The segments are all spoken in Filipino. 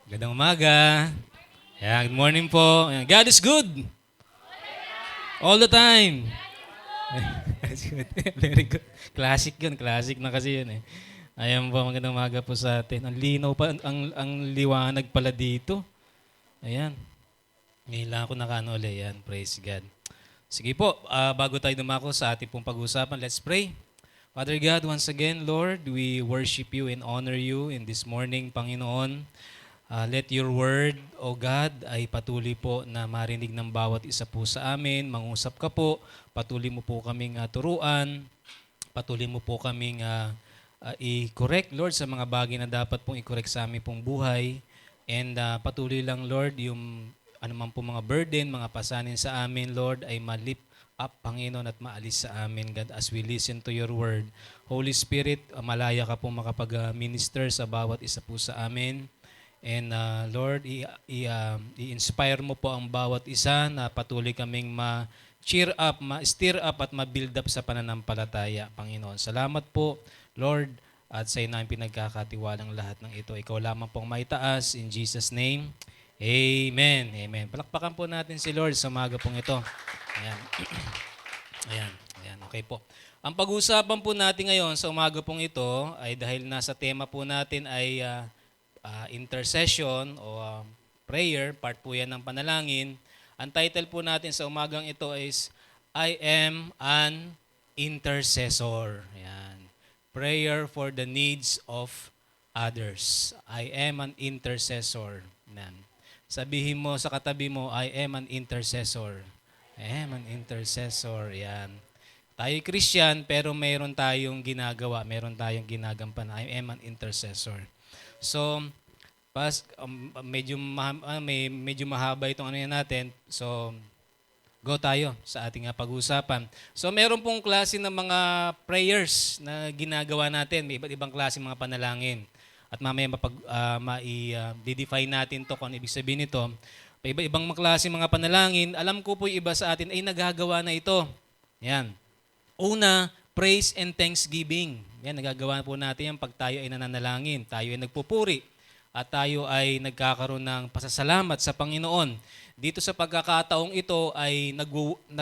Magandang umaga. Good morning po. God is good. All the time. That's good. Very good. Classic yun. Classic na kasi yun eh. Ayan po, magandang umaga po sa atin. Ang linaw pa, ang liwanag pala dito. Ayan. Ngayon lang ako nakano ulit. Ayan, praise God. Sige po, bago tayo dumako sa ating pong pag-uusapan, let's pray. Father God, once again, Lord, we worship you and honor you in this morning, Panginoon. Let your word, O God, ay patuloy po na marinig ng bawat isa po sa amin. Mangusap ka po, patuloy mo po kaming turuan, patuloy mo po kaming i-correct, Lord, sa mga bagay na dapat pong i-correct sa aming pong buhay. And patuloy lang, Lord, yung anuman po mga burden, mga pasanin sa amin, Lord, ay malip up, Panginoon, at maalis sa amin, God, as we listen to your word. Holy Spirit, malaya ka po makapag-minister sa bawat isa po sa amin. And Lord, i-inspire mo po ang bawat isa na patuloy kaming ma-cheer up, ma-stir up at ma-build up sa pananampalataya, Panginoon. Salamat po, Lord, at sa iyo namin pinagkakatiwalang lahat ng ito. Ikaw lamang pong maitaas. In Jesus' name, Amen. Amen. Palakpakan po natin si Lord sa umaga pong ito. Ayan. Ayan. Ayan. Okay po. Ang pag-uusapan po natin ngayon sa umaga pong ito ay dahil nasa tema po natin ay intercession o prayer, part po yan ng panalangin. Ang title po natin sa umagang ito is I am an intercessor. Ayan. Prayer for the needs of others. I am an intercessor. Ayan. Sabihin mo sa katabi mo, I am an intercessor. I am an intercessor. Yan. Tayo Christian, pero mayroon tayong ginagawa, mayroon tayong ginagampan. I am an intercessor. So, medyo mahaba itong ano yan natin. So, go tayo sa ating pag-uusapan. So, meron pong klase ng mga prayers na ginagawa natin. May iba't ibang klase mga panalangin. At mamaya ma-define natin to kung ano ibig sabihin nito. Iba-ibang klase mga panalangin. Alam ko po yung iba sa atin ay nagagawa na ito. Yan. Una, praise and thanksgiving. Yan, nagagawa po natin yan pag tayo ay nananalangin. Tayo ay nagpupuri. At tayo ay nagkakaroon ng pasasalamat sa Panginoon. Dito sa pagkakataong ito ay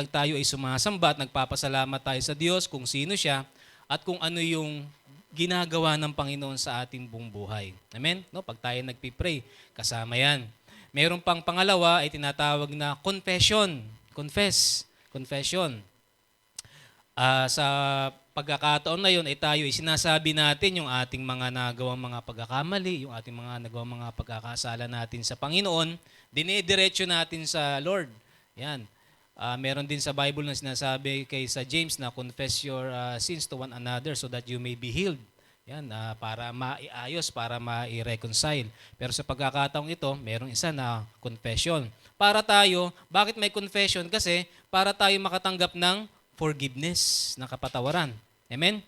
tayo ay sumasamba at nagpapasalamat tayo sa Diyos kung sino siya at kung ano yung ginagawa ng Panginoon sa ating buong buhay. Amen? No, pag tayo nagpipray, kasama yan. Meron pang pangalawa ay tinatawag na confession. Confession. Sa pagkakataon na yun ay tayo ay sinasabi natin yung ating mga nagawang mga pagkakamali, yung ating mga nagawang mga pagkakasala natin sa Panginoon, dinediretso natin sa Lord. Yan. Meron din sa Bible na sinasabi kay sa James na confess your sins to one another so that you may be healed. Yan, para maiayos, para mai-reconcile. Pero sa pagkakataong ito, merong isa na confession. Para tayo, bakit may confession? Kasi para tayo makatanggap ng forgiveness, ng kapatawaran. Amen?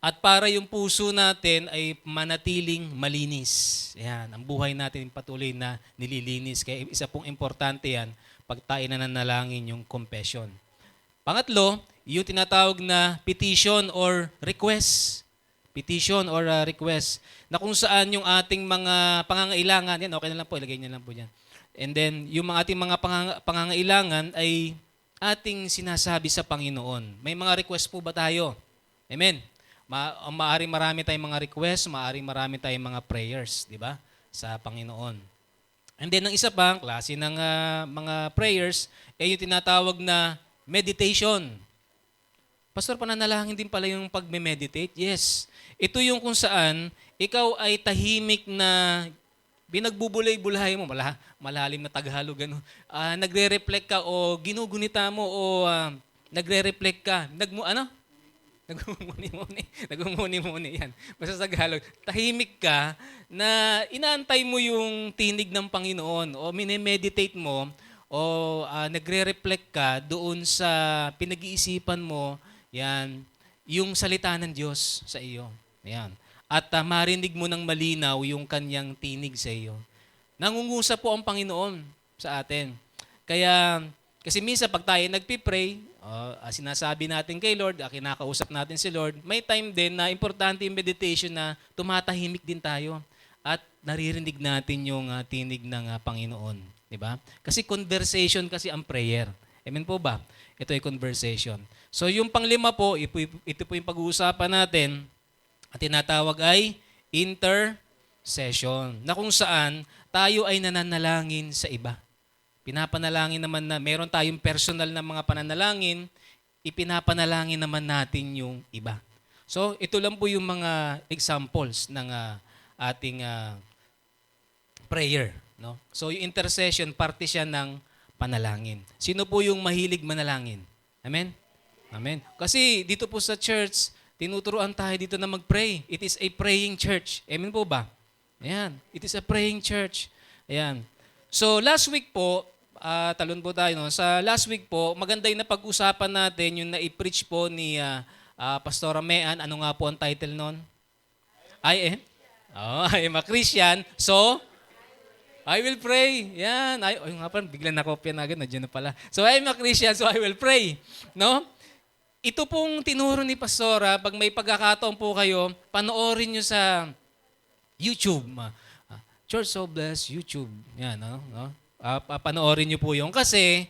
At para yung puso natin ay manatiling malinis. Yan, ang buhay natin patuloy na nililinis. Kaya isa pong importante yan, pag tayo nananalangin yung confession. Pangatlo, yung tinatawag na petition or request. Petition or request. Na kung saan yung ating mga pangangailangan, yan, okay na lang po, ilagay niyo lang po dyan. And then, yung ating mga pangangailangan ay ating sinasabi sa Panginoon. May mga request po ba tayo? Amen. Maaring marami tayong mga request, maaring marami tayong mga prayers, di ba? Sa Panginoon. And then, ang isa pang klase ng mga prayers ay yung tinatawag na meditation. Pastor, pananalangin din pala yung pagme-meditate? Yes. Ito yung kung saan ikaw ay tahimik na binagbubulay-bulay mo, malalim na Tagalog, nagre-reflect ka o ginugunita mo o nagre-reflect ka. Nagmumuni-muni. Yan. Basta sa Tagalog, tahimik ka na inaantay mo yung tinig ng Panginoon o minemeditate mo o nagre-reflect ka doon sa pinag-iisipan mo, yan, yung salita ng Diyos sa iyo. Yan. At marinig mo ng malinaw yung kanyang tinig sa iyo. Nangungusap po ang Panginoon sa atin. Kaya, kasi minsan pag tayo nagpipray, sinasabi natin kay Lord, kinakausap natin si Lord, may time din na importante yung meditation na tumatahimik din tayo. At naririnig natin yung tinig ng Panginoon. Di ba? Kasi conversation kasi ang prayer. Amen po ba? Ito ay conversation. So yung panglima po, ito po yung pag-uusapan natin, at tinatawag ay intercession, na kung saan tayo ay nananalangin sa iba. Pinapanalangin naman na meron tayong personal na mga pananalangin, ipinapanalangin naman natin yung iba. So ito lang po yung mga examples ng ating prayer. No? So yung intercession, parte siya ng panalangin. Sino po yung mahilig manalangin? Amen? Amen. Kasi dito po sa church, tinuturuan tayo dito na mag-pray. It is a praying church. Amen po ba? Ayan. It is a praying church. Ayan. So last week po, talon po tayo. No? Sa last week po, maganda yung napag-usapan natin yung na-preach po ni Pastora Mean. Ano nga po ang title nun? I am a Christian. So, I will pray. Yan. Ay nga pa, bigla nakopya na agad. Nandiyan na pala. So, I am a Christian, so I will pray. No? Ito pong tinuro ni Pastora, pag may pagkakataon po kayo, panoorin nyo sa YouTube. Church So Bless YouTube. Yan, no? Panoorin nyo po yung. Kasi,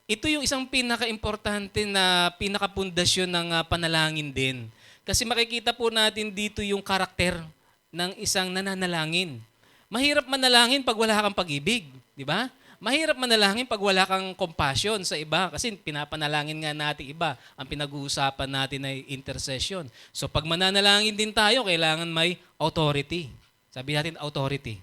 ito yung isang pinaka-importante na pinaka-pundasyon ng panalangin din. Kasi makikita po natin dito yung karakter ng isang nananalangin. Mahirap manalangin pag wala kang pag-ibig, di ba? Mahirap manalangin pag wala kang compassion sa iba kasi pinapanalangin nga natin iba. Ang pinag-uusapan natin ay intercession. So pag mananalangin din tayo, kailangan may authority. Sabi natin authority.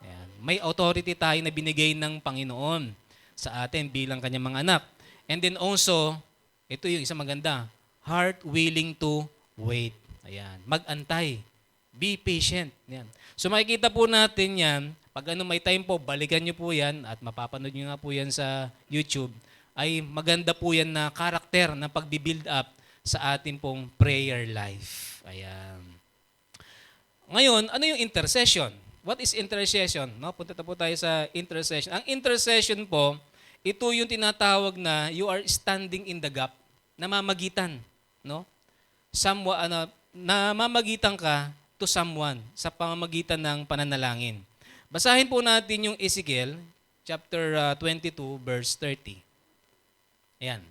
Ayan. May authority tayo na binigay ng Panginoon sa atin bilang kanyang mga anak. And then also, ito yung isang maganda, heart willing to wait. Ayan. Mag-antay. Be patient. Yan. So makikita po natin yan, pag may time po, balikan nyo po yan at mapapanood nyo nga po yan sa YouTube, ay maganda po yan na karakter na pag-build up sa ating pong prayer life. Ayan. Ngayon, ano yung intercession? What is intercession? No? Punta po tayo sa intercession. Ang intercession po, ito yung tinatawag na you are standing in the gap, namamagitan. No? Namamagitan ka to someone sa pamamagitan ng pananalangin. Basahin po natin yung Ezekiel chapter 22 verse 30. Ayan.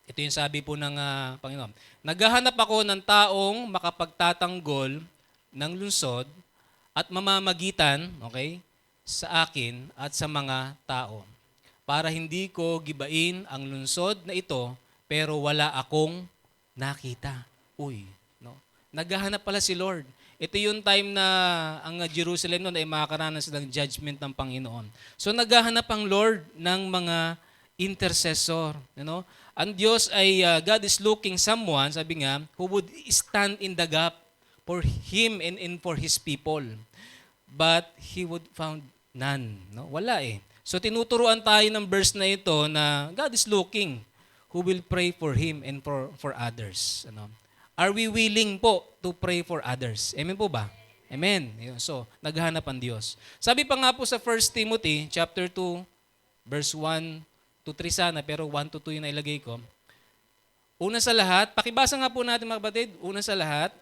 Ito yung sabi po ng Panginoon. Naghahanap ako ng taong makapagtatanggol ng lungsod at mamamagitan, okay, sa akin at sa mga tao. Para hindi ko gibain ang lungsod na ito, pero wala akong nakita. Uy, no? Naghahanap pala si Lord. Ito yung time na ang Jerusalem noon ay makakaranas ng judgment ng Panginoon. So naghahanap ang Lord ng mga intercessor. You know? Ang Diyos ay, God is looking someone, sabi nga, who would stand in the gap for Him and for His people. But He would found none. No? Wala eh. So tinuturuan tayo ng verse na ito na God is looking who will pray for Him and for others. Ano? Are we willing po to pray for others? Amen po ba? Amen. So, naghahanap ang Diyos. Sabi pa nga po sa 1 Timothy chapter 2, verse 1 to 3 sana, pero 1 to 2 yung nailagay ko. Una sa lahat, pakibasa nga po natin mga kapatid, una sa lahat,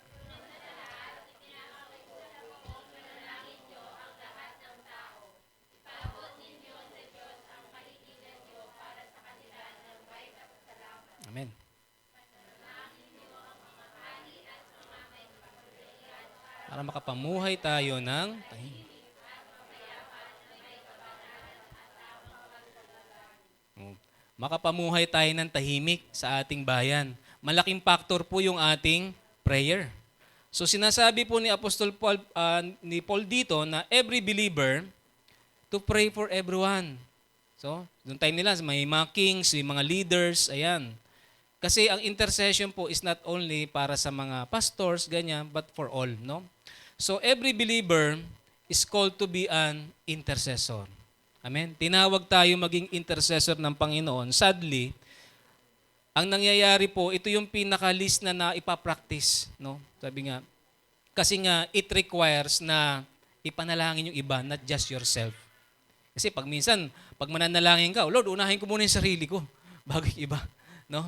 Amen. Para makapamuhay tayo ng tahimik. Makapamuhay tayo ng tahimik sa ating bayan. Malaking factor po yung ating prayer. So sinasabi po ni Apostol Paul, Paul dito na every believer to pray for everyone. So, doon tayo nila, may mga kings, may mga leaders, ayan. Kasi ang intercession po is not only para sa mga pastors, ganyan, but for all, no? So, every believer is called to be an intercessor. Amen? Tinawag tayo maging intercessor ng Panginoon. Sadly, ang nangyayari po, ito yung pinaka-list na ipapractice, no? Sabi nga, kasi nga, it requires na ipanalangin yung iba, not just yourself. Kasi pag minsan, pag mananalangin ka, Lord, unahin ko muna yung sarili ko bago yung iba, no?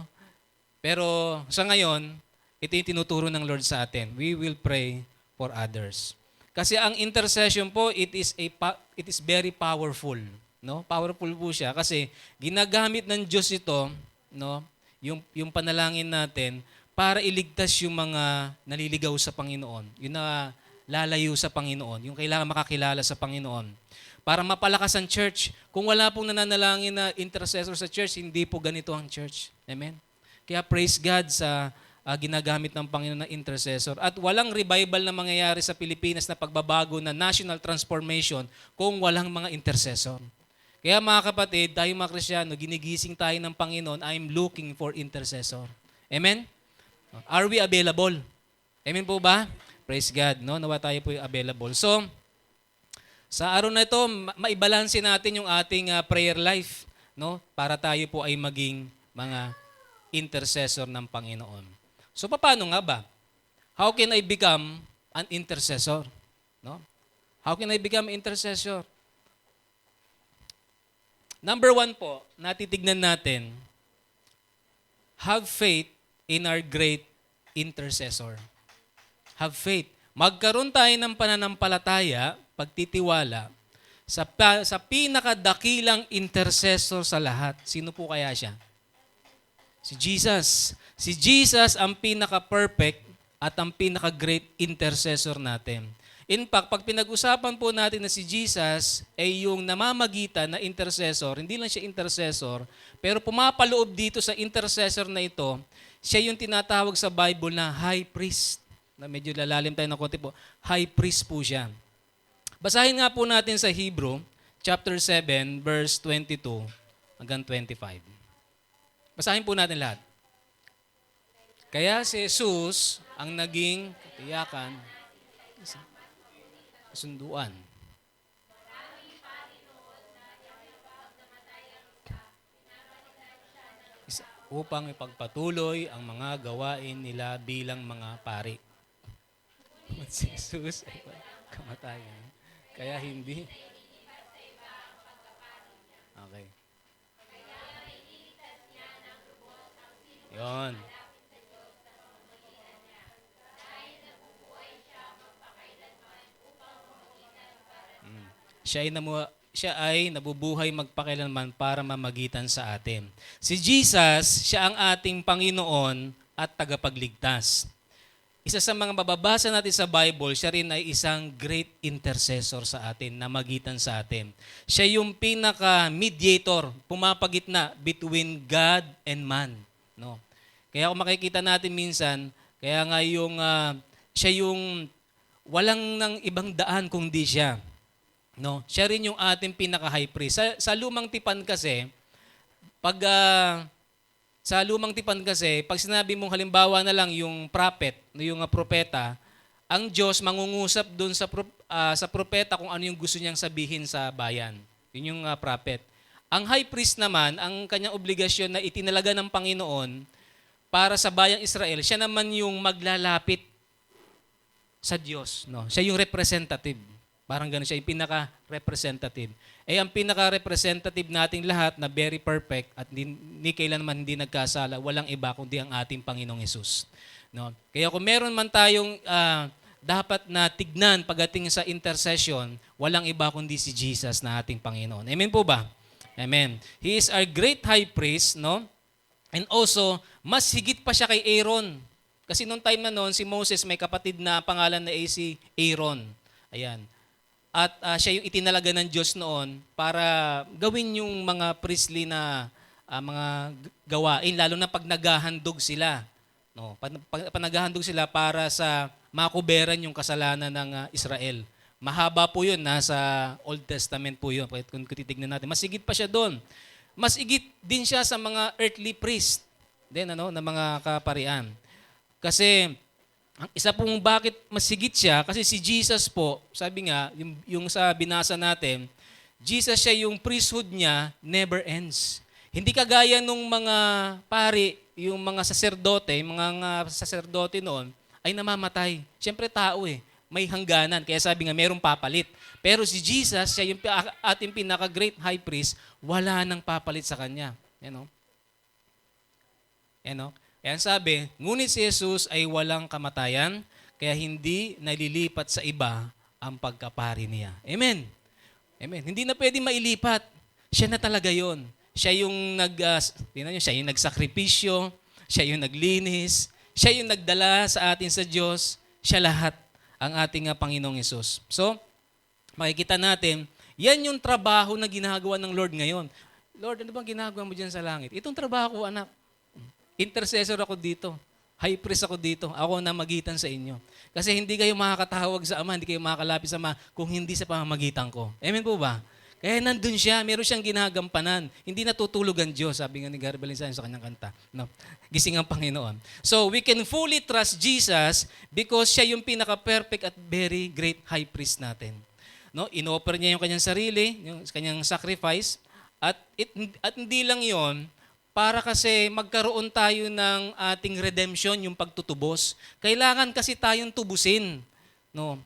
Pero sa ngayon, ito yung tinuturo ng Lord sa atin. We will pray for others. Kasi ang intercession po, it is very powerful, no? Powerful po siya kasi ginagamit ng Diyos ito, no? Yung panalangin natin para iligtas yung mga naliligaw sa Panginoon, yung na lalayo sa Panginoon, yung kailangan makakilala sa Panginoon. Para mapalakas ang church. Kung wala pong nananalangin na intercessor sa church, hindi po ganito ang church. Amen? Kaya praise God sa ginagamit ng Panginoon na intercessor. At walang revival na mangyayari sa Pilipinas na pagbabago na national transformation kung walang mga intercessor. Kaya mga kapatid, tayo mga Kristyano, ginigising tayo ng Panginoon, I'm looking for intercessor. Amen? Are we available? Amen po ba? Praise God, no? Nawa tayo po available. So, sa araw na ito, maibalanse natin yung ating prayer life, no? Para tayo po ay maging mga intercessor ng Panginoon. So, paano nga ba? How can I become an intercessor? No? How can I become an intercessor? Number 1 po, natitignan natin, have faith in our great intercessor. Have faith. Magkaroon tayo ng pananampalataya, pagtitiwala, sa pinakadakilang intercessor sa lahat. Sino po kaya siya? Si Jesus. Si Jesus ang pinaka-perfect at ang pinaka-great intercessor natin. In fact, pag pinag-usapan po natin na si Jesus ay yung namamagitan na intercessor, hindi lang siya intercessor, pero pumapaloob dito sa intercessor na ito, siya yung tinatawag sa Bible na high priest. Na medyo lalalim tayo ng konti po. High priest po siya. Basahin nga po natin sa Hebrew, chapter 7, verse 22 hanggang 25. Basahin po natin lahat. Kaya si Jesus ang naging katiyakan, kasunduan. Upang ipagpatuloy ang mga gawain nila bilang mga pari. Si Jesus ay kamatayan. Kaya hindi. Okay. Yon. Siya ay nabubuhay magpakailanman para mamagitan sa atin. Si Jesus, siya ang ating Panginoon at tagapagligtas. Isa sa mga mababasa natin sa Bible, siya rin ay isang great intercessor sa atin, na magitan sa atin. Siya yung pinaka-mediator, pumapagitna between God and man. No? Kaya kung makikita natin minsan, kaya nga siya yung walang ng ibang daan kundi siya. No? Siya rin yung ating pinaka-high priest. Sa lumang tipan kasi, pag sinabi mong halimbawa na lang yung prophet, yung propeta, ang Diyos mangungusap doon sa propeta kung ano yung gusto niyang sabihin sa bayan. Yun yung prophet. Ang high priest naman, ang kanyang obligasyon na itinalaga ng Panginoon para sa bayang Israel, siya naman yung maglalapit sa Diyos. No? Siya yung representative. Parang gano'n siya, yung pinaka-representative. Ang pinaka-representative nating lahat na very perfect at ni kailanman hindi nagkasala, walang iba kundi ang ating Panginoong Hesus. No? Kaya kung meron man tayong dapat na tignan pagdating sa intercession, walang iba kundi si Jesus na ating Panginoon. Amen po ba? Amen. He is our great high priest, no? And also, mas higit pa siya kay Aaron. Kasi noong time na noon, si Moses may kapatid na pangalan na si Aaron. Ayan. At siya yung itinalaga ng Diyos noon para gawin yung mga priestly na mga gawain, lalo na pag naghahandog sila. No? Pag naghahandog sila para sa makuberan yung kasalanan ng Israel. Mahaba po yun, nasa Old Testament po yun. Kung titignan natin, mas higit pa siya doon. Mas higit din siya sa mga earthly priest na mga kaparian. Kasi ang isa pong bakit masigit siya, kasi si Jesus po, sabi nga, yung sa binasa natin, Jesus siya yung priesthood niya never ends. Hindi kagaya nung mga pari, yung mga saserdote noon, ay namamatay. Siyempre tao may hangganan. Kaya sabi nga, merong papalit. Pero si Jesus, siya yung ating pinaka-great high priest, wala nang papalit sa kanya. Yan o. Kaya sabi, ngunit si Jesus ay walang kamatayan, kaya hindi nalilipat sa iba ang pagkapari niya. Amen. Amen. Hindi na pwede mailipat. Siya na talaga yon. Siya yung tingnan niyo, siya yung nagsakripisyo, siya yung naglinis, siya yung nagdala sa atin sa Diyos, siya lahat ang ating Panginoong Hesus. So, makikita natin, yan yung trabaho na ginagawa ng Lord ngayon. Lord, ano bang ginagawa mo dyan sa langit? Itong trabaho ko, anak. Intercessor ako dito. High priest ako dito. Ako na magitan sa inyo. Kasi hindi kayo makakatawag sa Ama, hindi kayo makakalapit sa Ama kung hindi sa pamamagitan ko. Amen po ba? Kaya nandun siya, meron siyang ginagampanan. Hindi natutulog ang Diyos, sabi nga ni Gary Valenciano sa kanyang kanta. No? Gising ang Panginoon. So, we can fully trust Jesus because siya yung pinaka-perfect at very great high priest natin. No? Inoffer niya yung kanyang sarili, yung kanyang sacrifice, at hindi lang yon para kasi magkaroon tayo ng ating redemption, yung pagtutubos. Kailangan kasi tayong tubusin. No?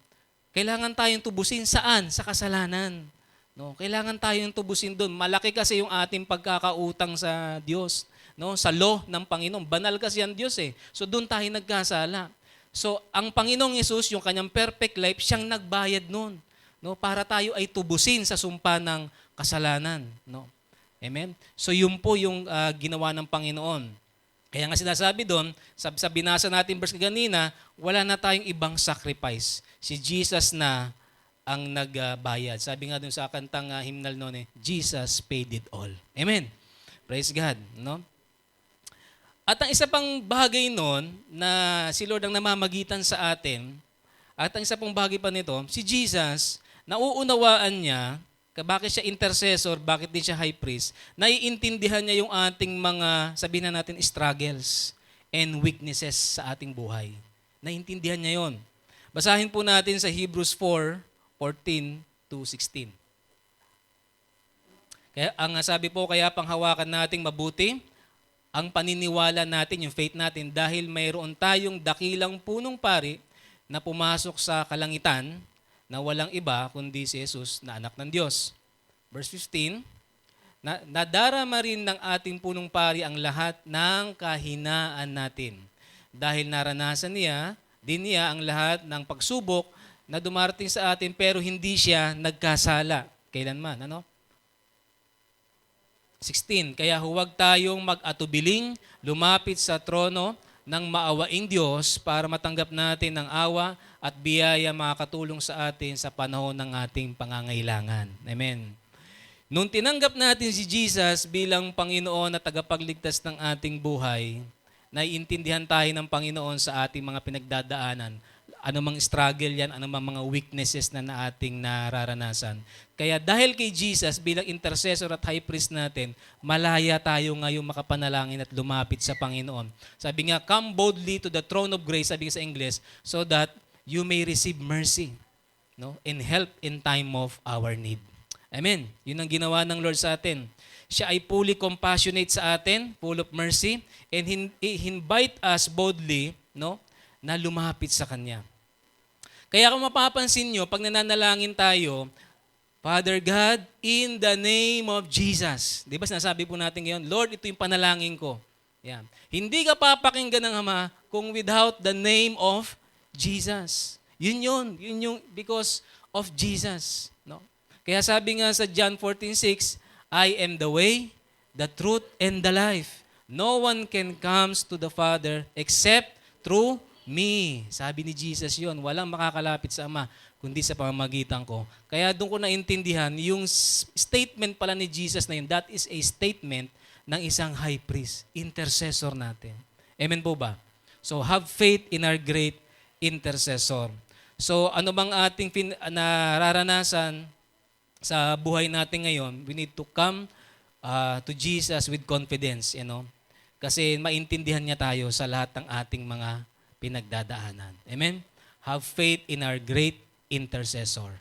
Kailangan tayong tubusin saan? Sa kasalanan. No? Kailangan tayong tubusin doon. Malaki kasi yung ating pagkakautang sa Diyos. No? Sa law ng Panginoon. Banal kasi ang Diyos eh. So doon tayo nagkasala. So ang Panginoong Hesus, yung kanyang perfect life, siyang nagbayad noon. No? Para tayo ay tubusin sa sumpa ng kasalanan. No? Amen? So yun po yung ginawa ng Panginoon. Kaya nga sinasabi doon, sa binasa natin verse kanina, wala na tayong ibang sacrifice. Si Jesus na ang nagbayad. Sabi nga doon sa kantang hymnal noon Jesus paid it all. Amen? Praise God. No? At ang isa pang bagay noon na si Lord ang namamagitan sa atin, at ang isa pang bagay pa nito, si Jesus, nauunawaan niya, bakit siya intercessor, bakit din siya high priest, naiintindihan niya yung ating mga, sabihin na natin, struggles and weaknesses sa ating buhay. Naiintindihan niya yon. Basahin po natin sa Hebrews 4:14 to 16. Kaya, ang sabi po, kaya panghawakan nating mabuti, ang paniniwala natin, yung faith natin, dahil mayroon tayong dakilang punong pari na pumasok sa kalangitan, na walang iba kundi si Jesus na anak ng Diyos. Verse 15, nadarama rin ng ating punong pari ang lahat ng kahinaan natin. Dahil naranasan din niya ang lahat ng pagsubok na dumarating sa atin pero hindi siya nagkasala. Kailanman, ano? 16, kaya huwag tayong mag-atubiling, lumapit sa trono ng maawaing Diyos para matanggap natin ang awa at biyaya makakatulong sa atin sa panahon ng ating pangangailangan. Amen. Nung tinanggap natin si Jesus bilang Panginoon at tagapagligtas ng ating buhay, naiintindihan tayo ng Panginoon sa ating mga pinagdadaanan. Anumang struggle yan, anumang mga weaknesses na ating nararanasan. Kaya dahil kay Jesus bilang intercessor at high priest natin, malaya tayo ngayong makapanalangin at lumapit sa Panginoon. Sabi nga, come boldly to the throne of grace, sabi sa English, so that you may receive mercy, no, and help in time of our need. Amen. Yun ang ginawa ng Lord sa atin. Siya ay fully compassionate sa atin, full of mercy, and invite us boldly, no, na lumapit sa Kanya. Kaya kung mapapansin nyo, pag nananalangin tayo, Father God, in the name of Jesus. Di ba sinasabi po natin ngayon, Lord, ito yung panalangin ko. Yan. Hindi ka papakinggan ng Ama kung without the name of Jesus. Yun yung because of Jesus. No? Kaya sabi nga sa John 14:6, I am the way, the truth, and the life. No one can comes to the Father except through me. Sabi ni Jesus yon, walang makakalapit sa Ama kundi sa pamamagitan ko. Kaya doon ko naintindihan, yung statement pala ni Jesus na yun, that is a statement ng isang high priest, intercessor natin. Amen po ba? So have faith in our great intercessor. So ano bang ating nararanasan sa buhay natin ngayon? We need to come to Jesus with confidence, kasi maintindihan niya tayo sa lahat ng ating mga pinagdadaanan. Amen? Have faith in our great intercessor.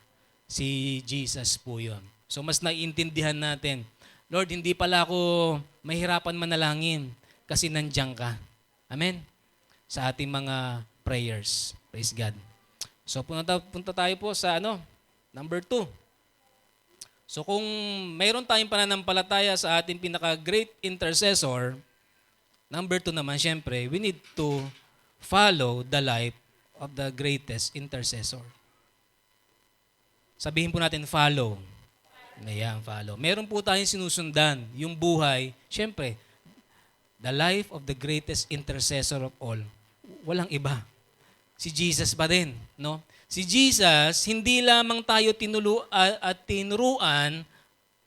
Si Jesus po yun. So mas naiintindihan natin, Lord, hindi pala ako mahirapan manalangin kasi nandiyan ka. Amen? Sa ating mga prayers. Praise God. So punta tayo po sa number 2. So kung mayroon tayong pananampalataya sa ating pinaka-great intercessor, number 2 naman, syempre, we need to follow the life of the greatest intercessor. Sabihin po natin, follow. Ayan, follow. Meron po tayong sinusundan, yung buhay. Siyempre, the life of the greatest intercessor of all. Walang iba. Si Jesus pa din, no? Si Jesus, hindi lamang tayo tinuruan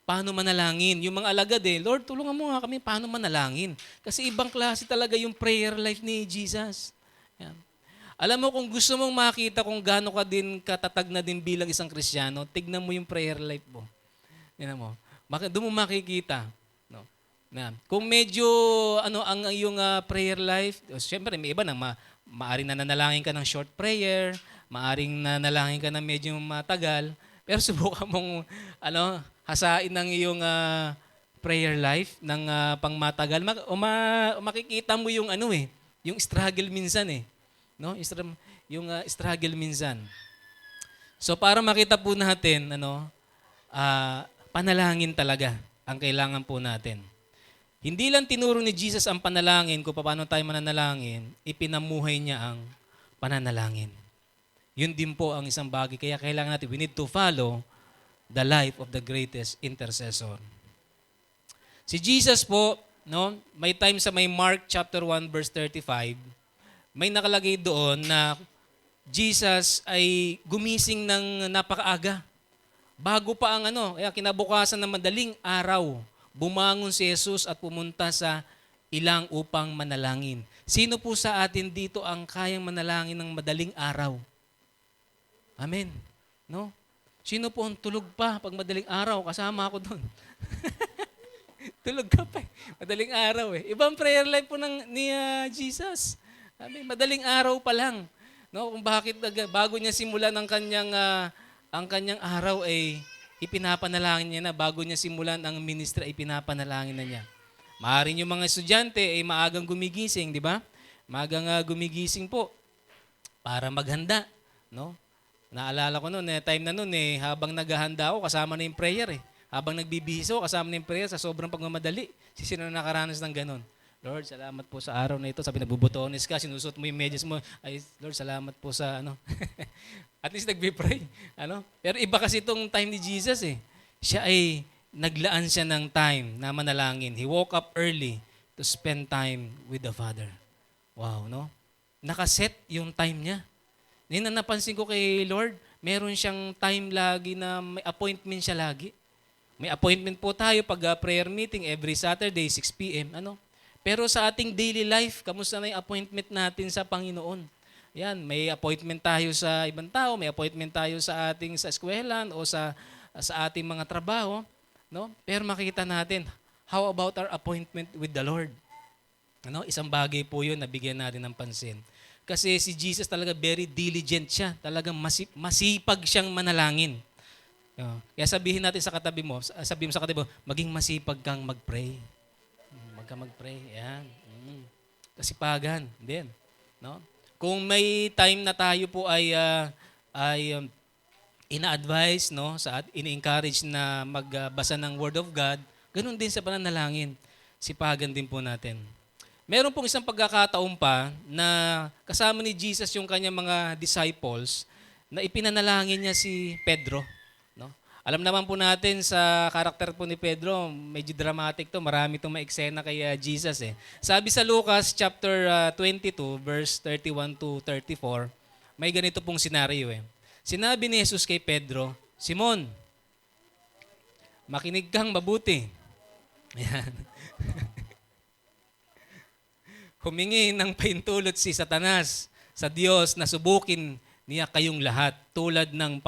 paano manalangin. Yung mga alagad Lord, tulungan mo nga kami paano manalangin. Kasi ibang klase talaga yung prayer life ni Jesus. Yan. Alam mo, kung gusto mong makita kung gaano ka din katatag na din bilang isang Kristiyano, tignan mo yung prayer life mo. Yan mo. Doon mo makikita. No? Na, kung medyo ang iyong prayer life, siyempre may iba na maaring nananalangin ka ng short prayer, maaring nanalangin ka ng medyo matagal, pero subukan mong hasain ng iyong prayer life ng pangmatagal. Makikita mo yung yung struggle minsan no? Yung struggle minsan. So para makita po natin panalangin talaga ang kailangan po natin. Hindi lang tinuro ni Jesus ang panalangin kung paano tayo mananalangin, ipinamuhay niya ang pananalangin. Yun din po ang isang bagay. Kaya kailangan natin, we need to follow the life of the greatest intercessor. Si Jesus po, no, may time sa may Mark chapter 1 verse 35, may nakalagay doon na Jesus ay gumising ng napakaaga. Bago pa ang kaya kinabukasan ng madaling araw, bumangon si Jesus at pumunta sa ilang upang manalangin. Sino po sa atin dito ang kayang manalangin ng madaling araw? Amen. No? Sino po ang tulog pa pag madaling araw? Kasama ako doon. Tulog ka pa madaling araw Ibang prayer life po ni Jesus. Amen. Madaling araw pa lang. No? Kung bakit bago niya simulan ang kanyang araw ipinapanalangin niya na. Bago niya simulan ang ministry, ipinapanalangin na niya. Maaaring yung mga estudyante maagang gumigising, di ba? Maagang gumigising po para maghanda. No? Naalala ko noon, time na noon habang naghahanda ako, kasama na yung prayer Habang nagbibihiso, kasama na yung prayer sa sobrang pagmamadali. Sino na nakaranas ng ganun? Lord, salamat po sa araw na ito. Sabi, nagbubutones ka, sinusot mo yung medyas mo. Ay, Lord, salamat po sa At least nagbe-pray. Pero iba kasi itong time ni Jesus Siya naglaan siya ng time na manalangin. He woke up early to spend time with the Father. Wow, no? Nakaset yung time niya. Ngayon napansin ko kay Lord, meron siyang time lagi na may appointment siya lagi. May appointment po tayo pag prayer meeting every Saturday, 6 p.m. Pero sa ating daily life, kamusta na yung appointment natin sa Panginoon? Yan, may appointment tayo sa ibang tao, may appointment tayo sa eskwelahan o sa ating mga trabaho, no? Pero makikita natin, how about our appointment with the Lord? Isang bagay po 'yun na bigyan natin ng pansin. Kasi si Jesus talaga very diligent siya, talagang masipag siyang manalangin. Kaya sabihin natin sa katabi mo, maging masipag kang mag-pray. Huwag kang mag-pray. Yan. Kasipagan. Din. No? Kung may time na tayo po ay ina-advise, ina-encourage na magbasa ng Word of God, ganun din sa pananalangin. Sipagan din po natin. Meron pong isang pagkakataon pa na kasama ni Jesus yung kanyang mga disciples na ipinanalangin niya si Pedro. Alam naman po natin sa karakter po ni Pedro, medyo dramatic to. Marami itong maeksena kay Jesus Sabi sa Lucas chapter 22 verse 31 to 34, may ganito pong senaryo Sinabi ni Jesus kay Pedro, Simon, makinig kang mabuti. Ayan. Humingi ng pahintulot si Satanas sa Diyos na subukin niya kayong lahat tulad ng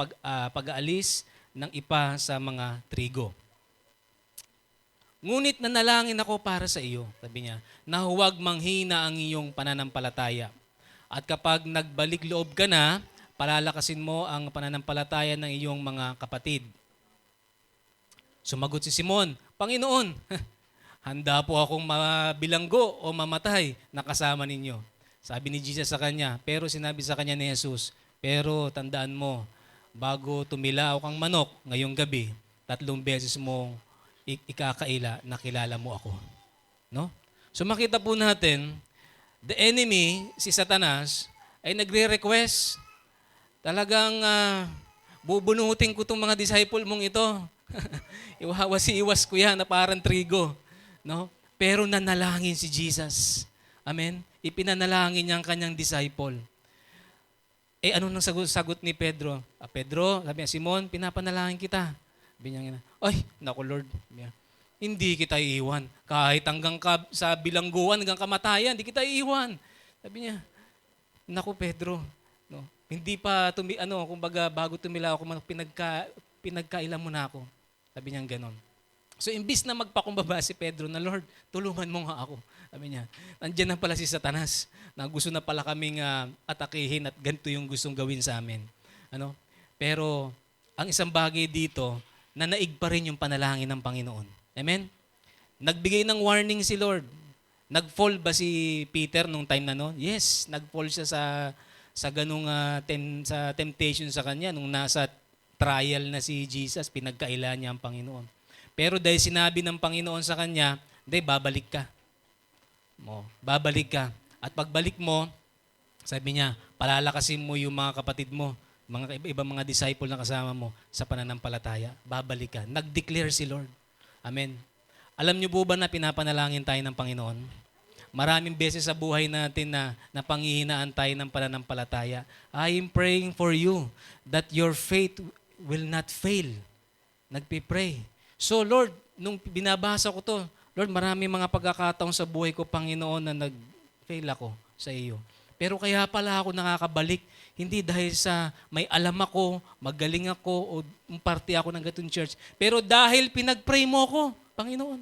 pag-aalis ng ipa sa mga trigo. Ngunit nanalangin ako para sa iyo, sabi niya, na huwag manghina ang iyong pananampalataya. At kapag nagbalik loob ka na, palalakasin mo ang pananampalataya ng iyong mga kapatid. Sumagot si Simon, Panginoon, handa po akong mabilanggo o mamatay na kasama ninyo. Sabi ni Jesus sa kanya, pero sinabi sa kanya ni Jesus, pero tandaan mo, bago tumilaw kang manok ngayong gabi, 3 beses mo ikakaila na kilala mo ako. No? So makita po natin, the enemy, si Satanas, ay nagre-request. Talagang bubunutin ko itong mga disciple mong ito. Iwas ko yan na parang trigo. No? Pero nanalangin si Jesus. Amen? Ipinanalangin niya ang kanyang disciple. Ano nang sagot ni Pedro? Pedro, sabi niya, Simon, pinapanalangin kita. Sabi niya, ay, naku Lord. Hindi kita iiwan. Kahit hanggang sa bilangguan, hanggang kamatayan, hindi kita iiwan. Sabi niya, naku Pedro, no, hindi pa, kumbaga bago tumilaw ako, pinagkailan mo na ako. Sabi niya ganon. So imbis na magpakumbaba si Pedro na, Lord, tulungan mo nga ako. Sabi niya, nandiyan na pala si Satanas na gusto na pala kaming atakihin at ganito yung gustong gawin sa amin. Pero ang isang bagay dito, nanaig pa rin yung panalangin ng Panginoon. Amen? Nagbigay ng warning si Lord. Nag-fall ba si Peter nung time na noon? Yes, nag-fall siya sa ganung sa temptation sa kanya nung nasa trial na si Jesus, pinagkailan niya ang Panginoon. Pero dahil sinabi ng Panginoon sa kanya, hindi, babalik ka. Babalik ka. At pagbalik mo, sabi niya, palalakasin mo yung mga kapatid mo, mga ibang mga disciple na kasama mo sa pananampalataya. Babalik ka. Nag-declare si Lord. Amen. Alam niyo po ba na pinapanalangin tayo ng Panginoon? Maraming beses sa buhay natin na panghihinaan tayo ng pananampalataya. I am praying for you that your faith will not fail. Nagpipray. So Lord, nung binabasa ko to, Lord, marami mga pagkakataon sa buhay ko, Panginoon, na nag-fail ako sa iyo. Pero kaya pala ako nakakabalik, hindi dahil sa may alam ako, magaling ako, o parte ako ng gatong church. Pero dahil pinag-pray mo ako, Panginoon.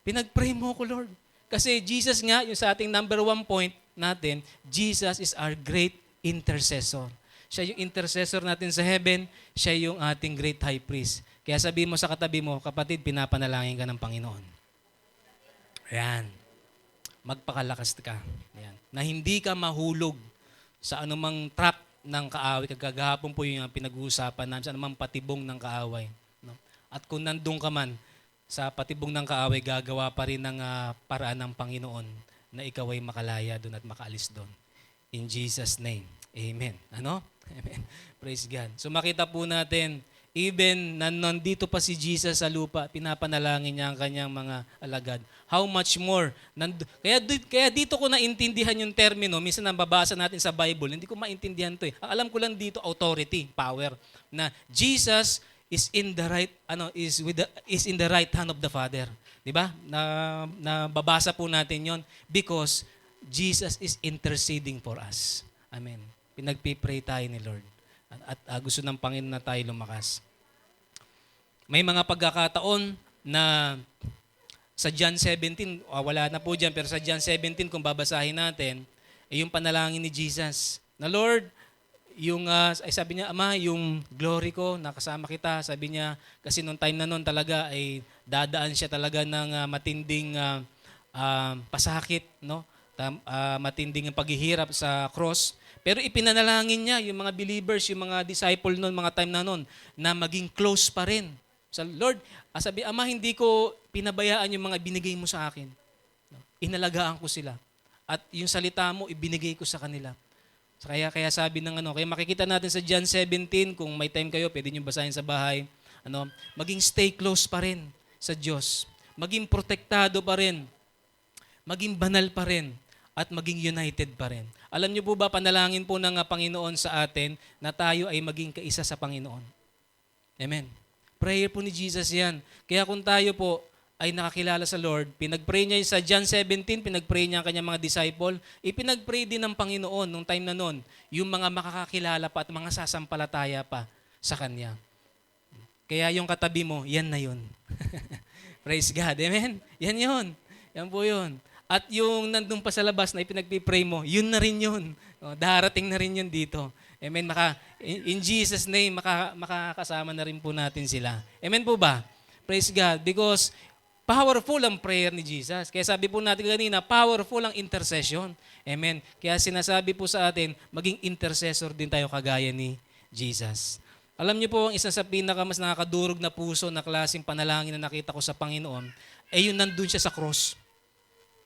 Pinag-pray mo ako, Lord. Kasi Jesus nga, yung sa ating number 1 point natin, Jesus is our great intercessor. Siya yung intercessor natin sa heaven, siya yung ating great high priest. Kaya sabi mo sa katabi mo, kapatid, pinapanalangin ka ng Panginoon. Ayan. Magpakalakas ka. Ayan. Na hindi ka mahulog sa anumang trap ng kaaway. Kagahapon po yung pinag-uusapan namin sa anumang patibong ng kaaway. No? At kung nandun ka man sa patibong ng kaaway, gagawa pa rin ng paraan ng Panginoon na ikaw ay makalaya doon at makaalis doon. In Jesus' name. Amen. Amen. Praise God. So makita po natin, even nandito pa si Jesus sa lupa, pinapanalangin niya ang kanyang mga alagad. How much more? Kaya dito ko naintindihan yung termino. Minsan nababasa natin sa Bible, hindi ko maintindihan to. Ang alam ko lang dito, authority, power. Na Jesus is in the right is in the right hand of the Father. 'Di ba? Nababasa po natin 'yon because Jesus is interceding for us. Amen. Pinagpipray tayo ni Lord. At gusto ng Panginoon na tayo lumakas. May mga pagkakataon na sa John 17, wala na po dyan, pero sa John 17, kung babasahin natin, yung panalangin ni Jesus. Na Lord, sabi niya, Ama, yung glory ko, nakasama kita, sabi niya, kasi nung time na nun talaga, ay dadaan siya talaga ng matinding pasakit, no? Matinding paghihirap sa cross. Pero ipinanalangin niya yung mga believers, yung mga disciple noon, mga time na noon, na maging close pa rin. So Lord, sabi, Ama, hindi ko pinabayaan yung mga binigay mo sa akin. Inalagaan ko sila. At yung salita mo, ibinigay ko sa kanila. Kaya sabi ng kaya makikita natin sa John 17, kung may time kayo, pwede nyo basahin sa bahay, maging stay close pa rin sa Diyos. Maging protektado pa rin. Maging banal pa rin. At maging united pa rin. Alam niyo po ba, panalangin po ng Panginoon sa atin na tayo ay maging kaisa sa Panginoon. Amen. Prayer po ni Jesus yan. Kaya kung tayo po ay nakakilala sa Lord, pinag-pray niya sa John 17, pinag-pray niya ang kanyang mga disciple, ipinag-pray din ng Panginoon nung time na nun, yung mga makakakilala pa at mga sasampalataya pa sa Kanya. Kaya yung katabi mo, yan na yun. Praise God. Amen? Yan yun. Yan po yun. At yung nandun pa sa labas na ipinag-pray mo, yun na rin yun. Darating na rin yun dito. Amen? In Jesus' name, makakasama na rin po natin sila. Amen po ba? Praise God. Because powerful ang prayer ni Jesus. Kaya sabi po natin kanina, powerful ang intercession. Amen? Kaya sinasabi po sa atin, maging intercessor din tayo kagaya ni Jesus. Alam niyo po, ang isa sa pinakamas nakakadurog na puso na klaseng panalangin na nakita ko sa Panginoon, ay yun nandun siya sa cross.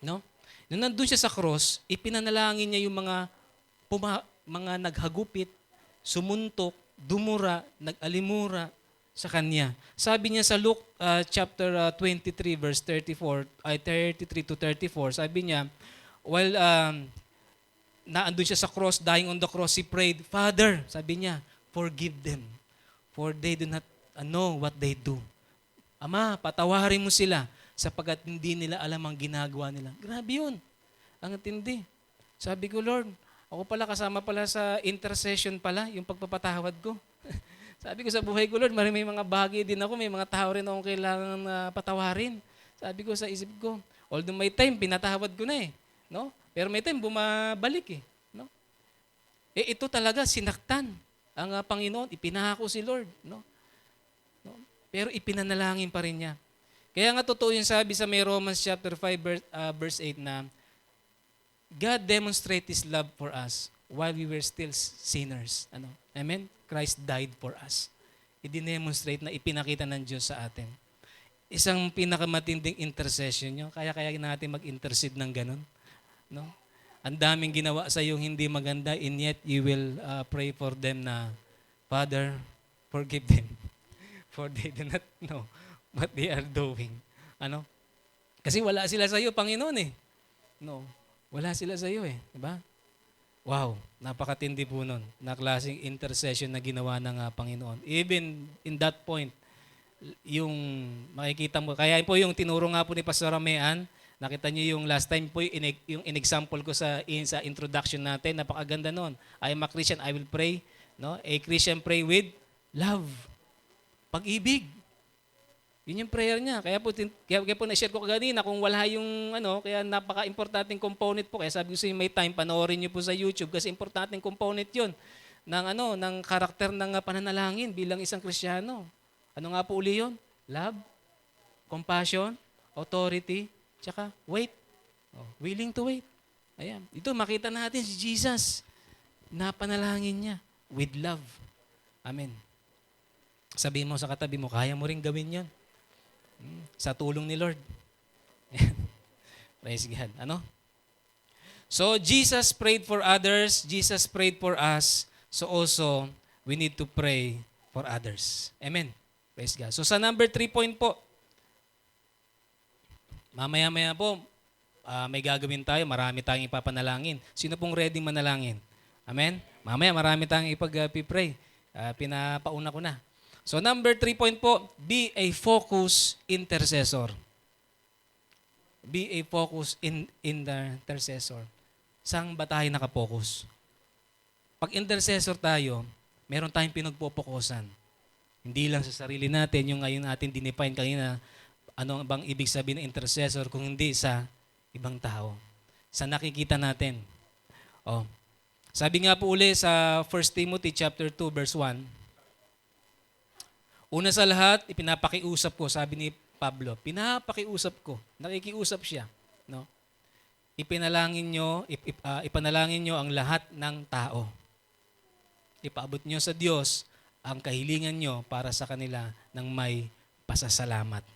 No? Nung nandun siya sa cross, ipinanalangin niya yung mga naghagupit, sumuntok, dumura, nag-alimura sa kanya. Sabi niya sa Luke chapter 23 verse 34 ay 33 to 34, sabi niya, while naandun siya sa cross, dying on the cross, he prayed, Father, sabi niya, forgive them, for they do not know what they do. Ama, patawarin mo sila sapagkat hindi nila alam ang ginagawa nila. Grabe yun. Ang tindi. Sabi ko, Lord, ako pala kasama pala sa intercession pala, yung pagpapatawad ko. Sabi ko sa buhay ko, Lord, may mga bagay din ako, may mga tao rin akong kailangan patawarin. Sabi ko sa isip ko, although may time, pinatawad ko na eh. No? Pero may time, bumabalik eh. No? Ito talaga, sinaktan ang Panginoon, ipinahako si Lord. No? No? Pero ipinanalangin pa rin niya. Kaya nga totoo yung sabi sa may Romans chapter 5 verse 8 na God demonstrated His love for us while we were still sinners. Ano? Amen? Christ died for us. I-demonstrate na ipinakita ng Diyos sa atin. Isang pinakamatinding intercession nyo. Kaya natin mag-intercede ng ganun. No? Ang daming ginawa sa yung hindi maganda and yet you will pray for them na, Father, forgive them. For they do not know what they are doing. Ano? Kasi wala sila sa iyo, Panginoon eh. No. Wala sila sa iyo eh. Diba? Wow. Napakatindi po nun. Na klaseng intercession na ginawa ng Panginoon. Even in that point, yung makikita mo, kaya po yung tinuro nga po ni Pastor Ramean, nakita niyo yung last time po, yung in-example ko sa introduction natin, napakaganda nun. I am a Christian, I will pray. No? A Christian pray with love. Pag-ibig. Yun yung prayer niya. Kaya po na-share ko kanina kung wala yung kaya napaka-importanting component po. Kaya sabi ko sa inyo, may time, panoorin niyo po sa YouTube kasi importanteng component yun ng karakter ng pananalangin bilang isang Kristiyano. Ano nga po uli yun? Love, compassion, authority, tsaka wait. Willing to wait. Ayan. Ito, makita natin si Jesus. Napanalangin niya with love. Amen. Sabihin mo sa katabi mo, kaya mo rin gawin yun. Sa tulong ni Lord. Praise God. Ano? So, Jesus prayed for others. Jesus prayed for us. So also, we need to pray for others. Amen. Praise God. So, sa number 3 point po, mamaya-maya po, may gagawin tayo. Marami tayong ipapanalangin. Sino pong ready manalangin? Amen? Mamaya, marami tayong ipag-pray. Pinapauna ko na. So number 3 point po, be a focused intercessor. Be a focused intercessor. Saan ba tayo nakapokus? Pag intercessor tayo, meron tayong pinagpopokusan. Hindi lang sa sarili natin, yung ngayon natin dinefine kanina, ano bang ibig sabihin ng intercessor kung hindi sa ibang tao. Sa nakikita natin. Sabi nga po uli sa 1 Timothy chapter 2 verse 1, una sa lahat, ipinapakiusap ko, sabi ni Pablo, pinapakiusap ko, nakikiusap siya. No? Ipanalangin nyo ang lahat ng tao. Ipaabot nyo sa Diyos ang kahilingan nyo para sa kanila ng may pasasalamat.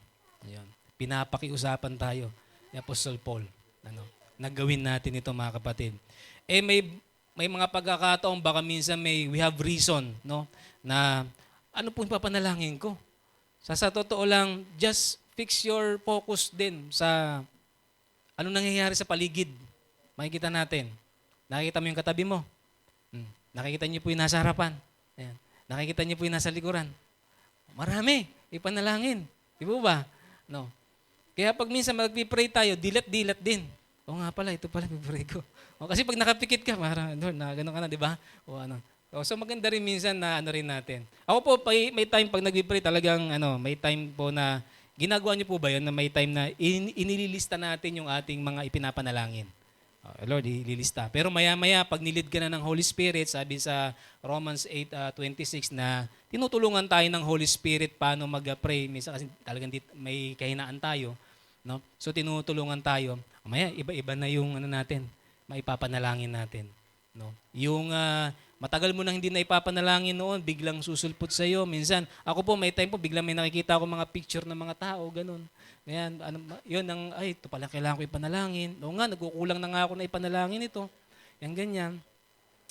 Ayun. Pinapakiusapan tayo ni Apostle Paul. Nagawin natin ito mga kapatid. May mga pagkakataon, baka minsan we have reason, no, na ano po yung papanalangin ko? Sa totoo lang, just fix your focus din sa anong nangyayari sa paligid. Makikita natin. Nakikita mo yung katabi mo. Nakikita niyo po yung nasa harapan. Ayan. Nakikita niyo po yung nasa likuran. Marami. Ipanalangin. Di ba? No. Kaya pag minsan mag-pray tayo, dilat-dilat din. O nga pala, ito pala pipray ko. Kasi pag nakapikit ka, parang, gano'n ka na, di ba? So maganda rin minsan na rin natin. Ako po, may time pag nag-pray talagang, may time po na, ginagawa niyo po ba yun na may time na inililista natin yung ating mga ipinapanalangin? Lord, ililista. Pero maya-maya, pag nilid ka na ng Holy Spirit, sabi sa Romans 8:26 na tinutulungan tayo ng Holy Spirit paano mag-pray. Minsan kasi talagang may kahinaan tayo. No? So tinutulungan tayo. Maya, iba-iba na yung natin, maipapanalangin natin. No? Yung matagal mo nang hindi na ipapanalangin noon, biglang susulpot sa iyo. Minsan, ako po may time po, biglang may nakikita ako mga picture ng mga tao, ganun. Ngayon, ito pala kailangan ko ipanalangin. O nga, nagkukulang na nga ako na ipanalangin ito. Yan ganyan.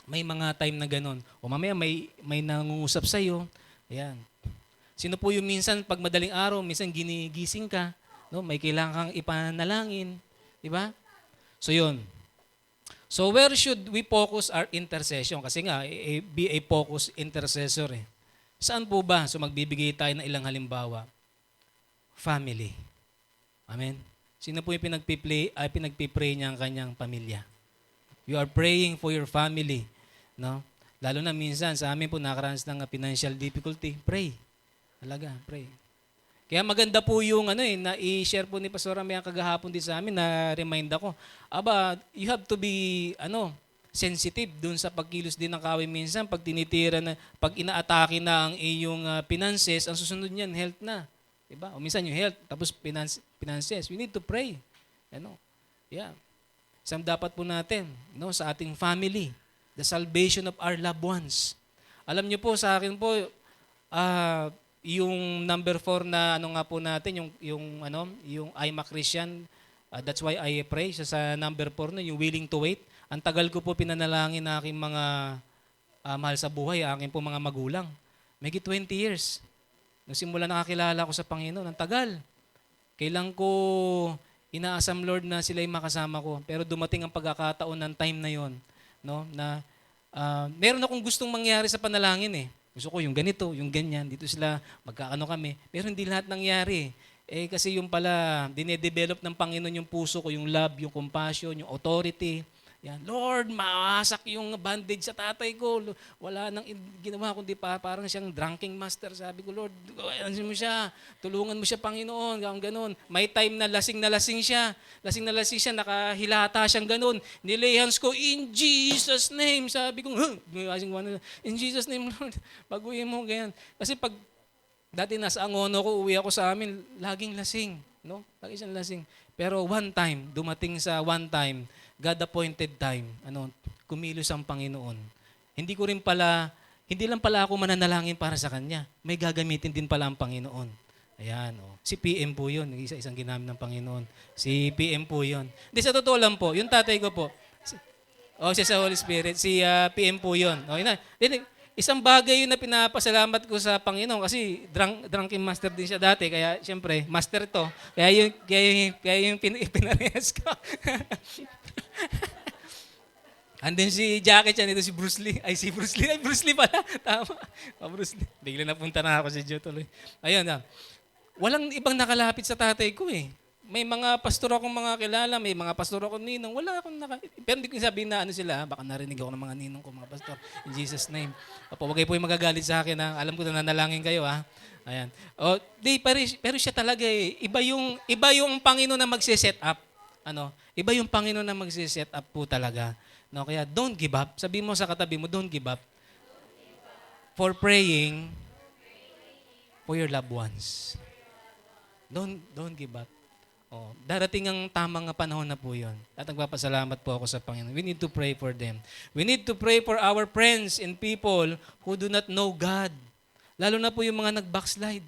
May mga time na ganun. O mamaya may nangungusap sa'yo. Ayan. Sino po yung minsan pag madaling araw, minsan ginigising ka, no? May kailangan kang ipanalangin, di ba? So yun. So where should we focus our intercession? Kasi nga, be a focused intercessor eh. Saan po ba? So magbibigay tayo ng ilang halimbawa. Family. Amen? Sino po yung pinagpipray niya ang kanyang pamilya? You are praying for your family. No? Lalo na minsan, sa amin po nakaranas ng financial difficulty. Pray. Talaga, pray. Kaya maganda po yung na i-share po ni Pastor Ramian kagahapon din sa amin na remind ako. You have to be sensitive dun sa pagkilos din ng kaway minsan pag tinitira na pag inaatake na ang iyong finances, ang susunod niyan health na. Diba? O minsan yung health tapos finances. We need to pray. Yeah. Isang dapat po natin, sa ating family, the salvation of our loved ones. Alam niyo po sa akin po yung number 4 na nga po natin, yung I'm a Christian, that's why I pray, sa number 4 yung willing to wait. Ang tagal ko po pinanalangin na aking mga mahal sa buhay, aking po mga magulang. Mayigit 20 years. Nung simula nakakilala ko sa Panginoon, ang tagal. Kailan ko inaasam Lord na sila'y makasama ko. Pero dumating ang pagkakataon ng time na yon, na meron akong gustong mangyari sa panalangin eh. Gusto ko yung ganito, yung ganyan, dito sila magkaano kami. Pero hindi lahat nangyari. Kasi yung pala, dinedevelop ng Panginoon yung puso ko, yung love, yung compassion, yung authority. Yan. Lord, mawasak yung bandage sa tatay ko. Wala nang ginawa kundi parang siyang drinking master. Sabi ko, Lord, ano mo siya? Tulungan mo siya, Panginoon. Ganun. May time na lasing siya. Lasing na lasing siya, nakahilata siyang ganun. Nilay hands ko, in Jesus' name. Sabi ko, in Jesus' name, Lord, baguhin mo, ganyan. Kasi pag dati nasa Angono ko, uwi ako sa amin, laging lasing. Lagi siyang lasing. Pero dumating sa one time, God-appointed time, kumilos ang Panginoon. Hindi lang pala ako mananalangin para sa Kanya. May gagamitin din pala ang Panginoon. Ayan, Si PM po yun, isang ginamit ng Panginoon. Si PM po yun. Hindi, sa totoo lang po, yung tatay ko po, siya sa Holy Spirit, si PM po yun. Isang bagay yun na pinapasalamat ko sa Panginoon kasi drunken master din siya dati, kaya siyempre, master to. Kaya yung pinarehas ko. And then si Jackie Chan, ito si Bruce Lee. Bruce Lee pala. Tama. Bruce Lee. Bigla napunta na ako si Joe tuloy. Ayun walang ibang nakalapit sa tatay ko eh. May mga pastor akong mga kilala, may mga pastor akong ninong. Wala akong pero hindi ko sabihin na sila. Baka narinig ako ng mga ninong ko, mga pastor. In Jesus' name. Huwag kayo po yung magagalit sa akin. Alam ko na nanalangin kayo. Ayan. Pero siya talaga eh. Iba yung Panginoon na magse-set up. Iba yung Panginoon na magse-set up po talaga. Kaya don't give up. Sabi mo sa katabi mo, don't give up. For praying for your loved ones. Don't give up. Darating ang tamang panahon na po yun. At nagpapasalamat po ako sa Panginoon. We need to pray for them. We need to pray for our friends and people who do not know God. Lalo na po yung mga nag-backslide.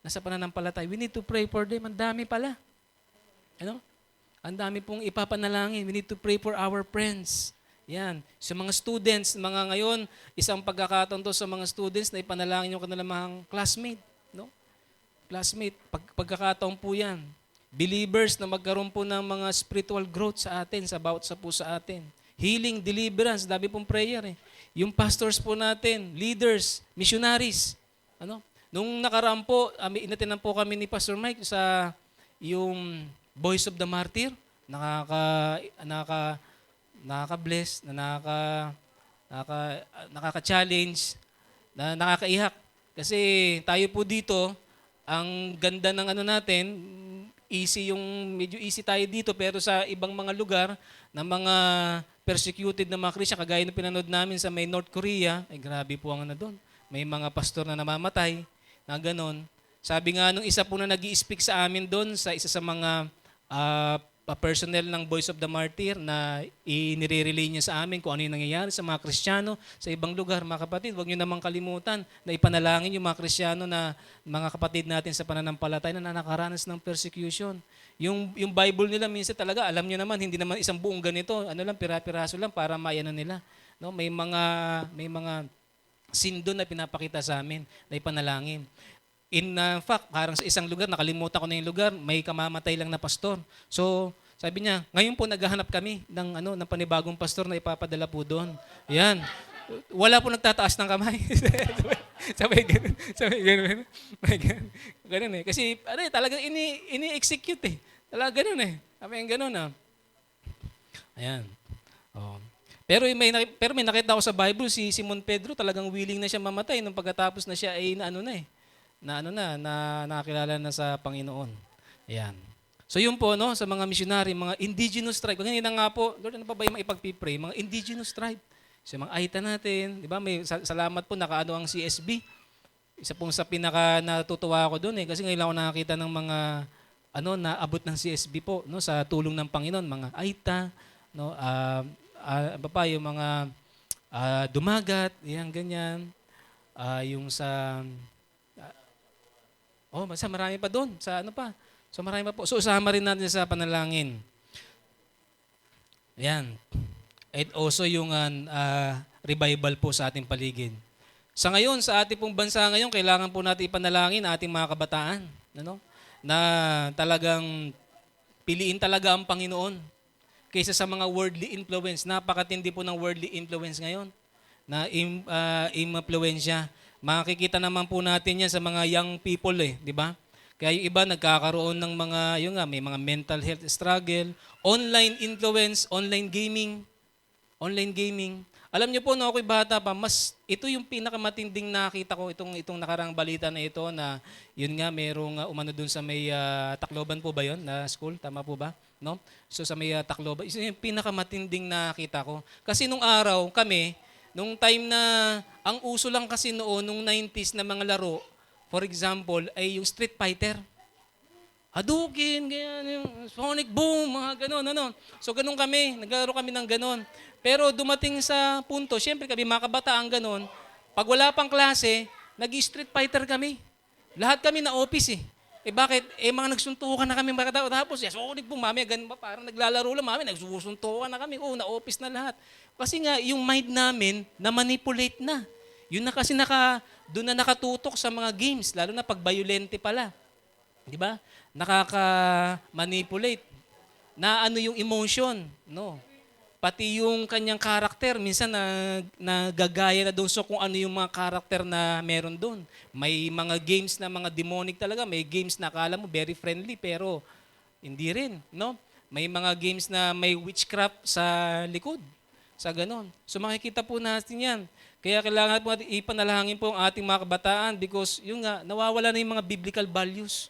Nasa pananampalataya. We need to pray for them. Ang dami pala. Ang dami pong ipapanalangin. We need to pray for our friends. Yan. Sa mga students, ngayon, isang pagkakataon to sa mga students na ipanalangin yung kanilang mga classmate. Classmate, pagkakataon po yan. Believers na magkaroon po ng mga spiritual growth sa atin, sa bawat sa po sa atin. Healing, deliverance, dami pong prayer eh. Yung pastors po natin, leaders, missionaries. Nung nakaraan po, inatinan po kami ni Pastor Mike sa yung Voice of the Martyr, nakaka-bless, nakaka-challenge, na nakakaiyak. Kasi tayo po dito, ang ganda ng natin, medyo easy tayo dito, pero sa ibang mga lugar, na mga persecuted na mga Christian, kagaya ng pinanood namin sa may North Korea, grabe po ang doon. May mga pastor na namamatay, na ganon. Sabi nga nung isa po na nag-i-speak sa amin doon, sa isa sa mga personnel ng Voice of the Martyr na inire-relay niya sa amin kung ano yung nangyayari sa mga Kristiyano sa ibang lugar. Mga kapatid, huwag niyo namang kalimutan na ipanalangin yung mga Kristiyano na mga kapatid natin sa pananampalataya na nakaranas ng persecution. Yung Bible nila minsan talaga, alam niyo naman, hindi naman isang buong ganito, lang, pira-piraso lang para maayano nila. no? May mga sin doon na pinapakita sa amin na ipanalangin. In fact, parang sa isang lugar, nakalimutan ko na yung lugar, may kamamatay lang na pastor. So, sabi niya, ngayon po naghahanap kami ng panibagong pastor na ipapadala po doon. Yan. Wala po nagtataas ng kamay. sabay ganun. Sabay ganun. Ganun eh. Kasi talagang ini-execute eh. Talagang ganun eh. Sabi ganun ah. Ayan. Oh. Pero may nakita ko sa Bible, si Simon Pedro talagang willing na siya mamatay nung pagkatapos na siya ay nakakilala na sa Panginoon. Ayan. So yun po, no, sa mga missionary, mga indigenous tribe. Ganyan nga po, Lord, ano pa ba yung ipagpipray? Mga indigenous tribe. Sa mga Aita natin, di ba? Salamat po, nakaano ang CSB. Isa pong sa pinaka natutuwa ako doon eh. Kasi ngayon lang ako nakakita ng mga naabot ng CSB po, no, sa tulong ng Panginoon. Mga Aita, no, yung mga dumagat, yan, ganyan. Yung sa, basta marami pa doon. Sa ano pa? So marami pa po. So usama rin natin sa panalangin. Yan. And also yung revival po sa ating paligid. Sa ngayon, sa ating pong bansa ngayon, kailangan po natin ipanalangin ating mga kabataan. Na talagang piliin talaga ang Panginoon kaysa sa mga worldly influence. Napakatindi po ng worldly influence ngayon na impluensya. Makikita naman po natin yan sa mga young people di ba? Kaya yung iba nagkakaroon ng may mga mental health struggle, online influence, online gaming. Alam niyo po, ako'y bata pa, ito yung pinakamatinding nakita ko, itong nakarang balita na ito na yun nga, merong umano dun sa may Tacloban po ba yun, na school? Tama po ba? No? So sa may Tacloban, ito yung pinakamatinding nakita ko. Kasi nung araw, nung time na, ang uso lang kasi noon, nung 90s na mga laro, for example, ay yung Street Fighter. Hadouken, ganyan, yung Sonic Boom, mga ganon. So ganon kami, naglaro kami ng ganon. Pero dumating sa punto, syempre kami mga kabataan ganon, pag wala pang klase, nag-Street Fighter kami. Lahat kami na office bakit? Mga nagsuntukan na kami mga katao. Tapos, Sonic Boom, mami, ganun ba? Parang naglalaro lang, mami, nagsusuntukan na kami. Na office na lahat. Kasi nga, yung mind namin, na-manipulate na. Yun na kasi doon na nakatutok sa mga games, lalo na pag violente pala. Di ba? Nakaka-manipulate. Na yung emotion, no? Pati yung kanyang karakter, minsan nagagaya na doon so kung ano yung mga karakter na meron doon. May mga games na mga demonic talaga, may games na akala mo very friendly pero hindi rin, no? May mga games na may witchcraft sa likod, sa ganon. So makikita po natin yan. Kaya kailangan po natin ipanalangin po ang ating mga kabataan because nawawala na yung mga biblical values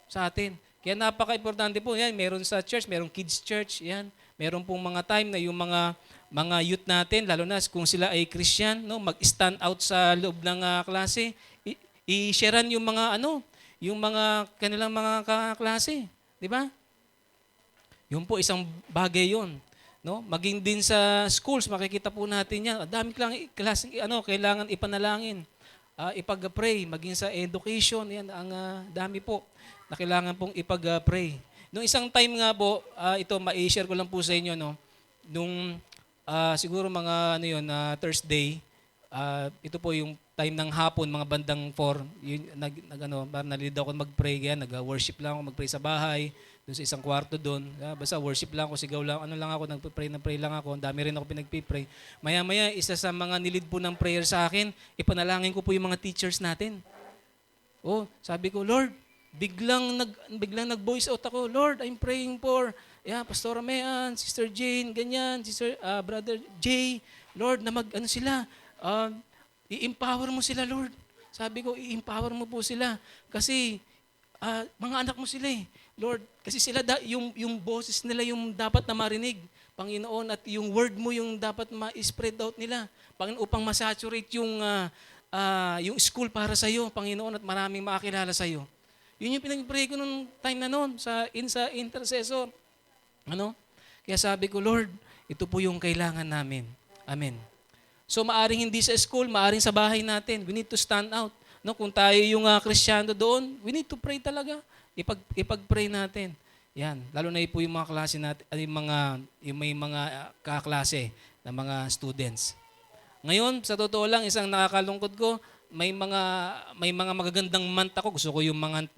sa atin. Kaya napaka-importante po yan. Meron sa church, merong kids church, yan. Meron pong mga time na yung mga youth natin, lalo na kung sila ay Christian, no, mag-stand out sa loob ng klase, i-sharean yung mga kanilang mga kaklase, di ba? Yun po isang bagay yun. No? Maging din sa schools, makikita po natin yan. Dami klaseng kailangan ipanalangin. Ipag-pray, maging sa education, yan ang dami po na kailangan pong ipag-pray. Nung isang time nga po, ito ma-share ko lang po sa inyo, no? Nung siguro mga Thursday, ito po yung time ng hapon, mga bandang 4, parang nalilid ako mag-pray, kaya nag-worship lang ako, mag-pray sa bahay, doon sa isang kwarto doon. Basta worship lang ako, sigaw lang, nag-pray lang ako, ang dami rin ako pinagpipray. Maya-maya, isa sa mga nilid po ng prayer sa akin, ipanalangin ko po yung mga teachers natin. Sabi ko, Lord, biglang nag-voice out ako, Lord, I'm praying for Pastor Mean, Sister Jane, ganyan, Sister Brother Jay, Lord, na sila, i-empower mo sila, Lord. Sabi ko, i-empower mo po sila. Kasi, mga anak mo sila Lord, kasi sila, yung boses nila yung dapat na marinig, Panginoon, at yung word mo yung dapat ma-spread out nila, Panginoon, upang masaturate yung school para sa iyo, Panginoon, at maraming makakilala sa iyo. Yun yung pinag-pray ko nung time na noon, sa intercessor. Kaya sabi ko, Lord, ito po yung kailangan namin. Amen. So maaring hindi sa school, maaring sa bahay natin. We need to stand out. No, kung tayo yung Kristiyano doon, we need to pray talaga. Ipag-pray natin. Yan, lalo na po yung mga klase natin, yung may mga kaklase ng mga students. Ngayon, sa totoo lang, isang nakakalungkot ko, may mga magagandang month ako. Gusto ko yung mga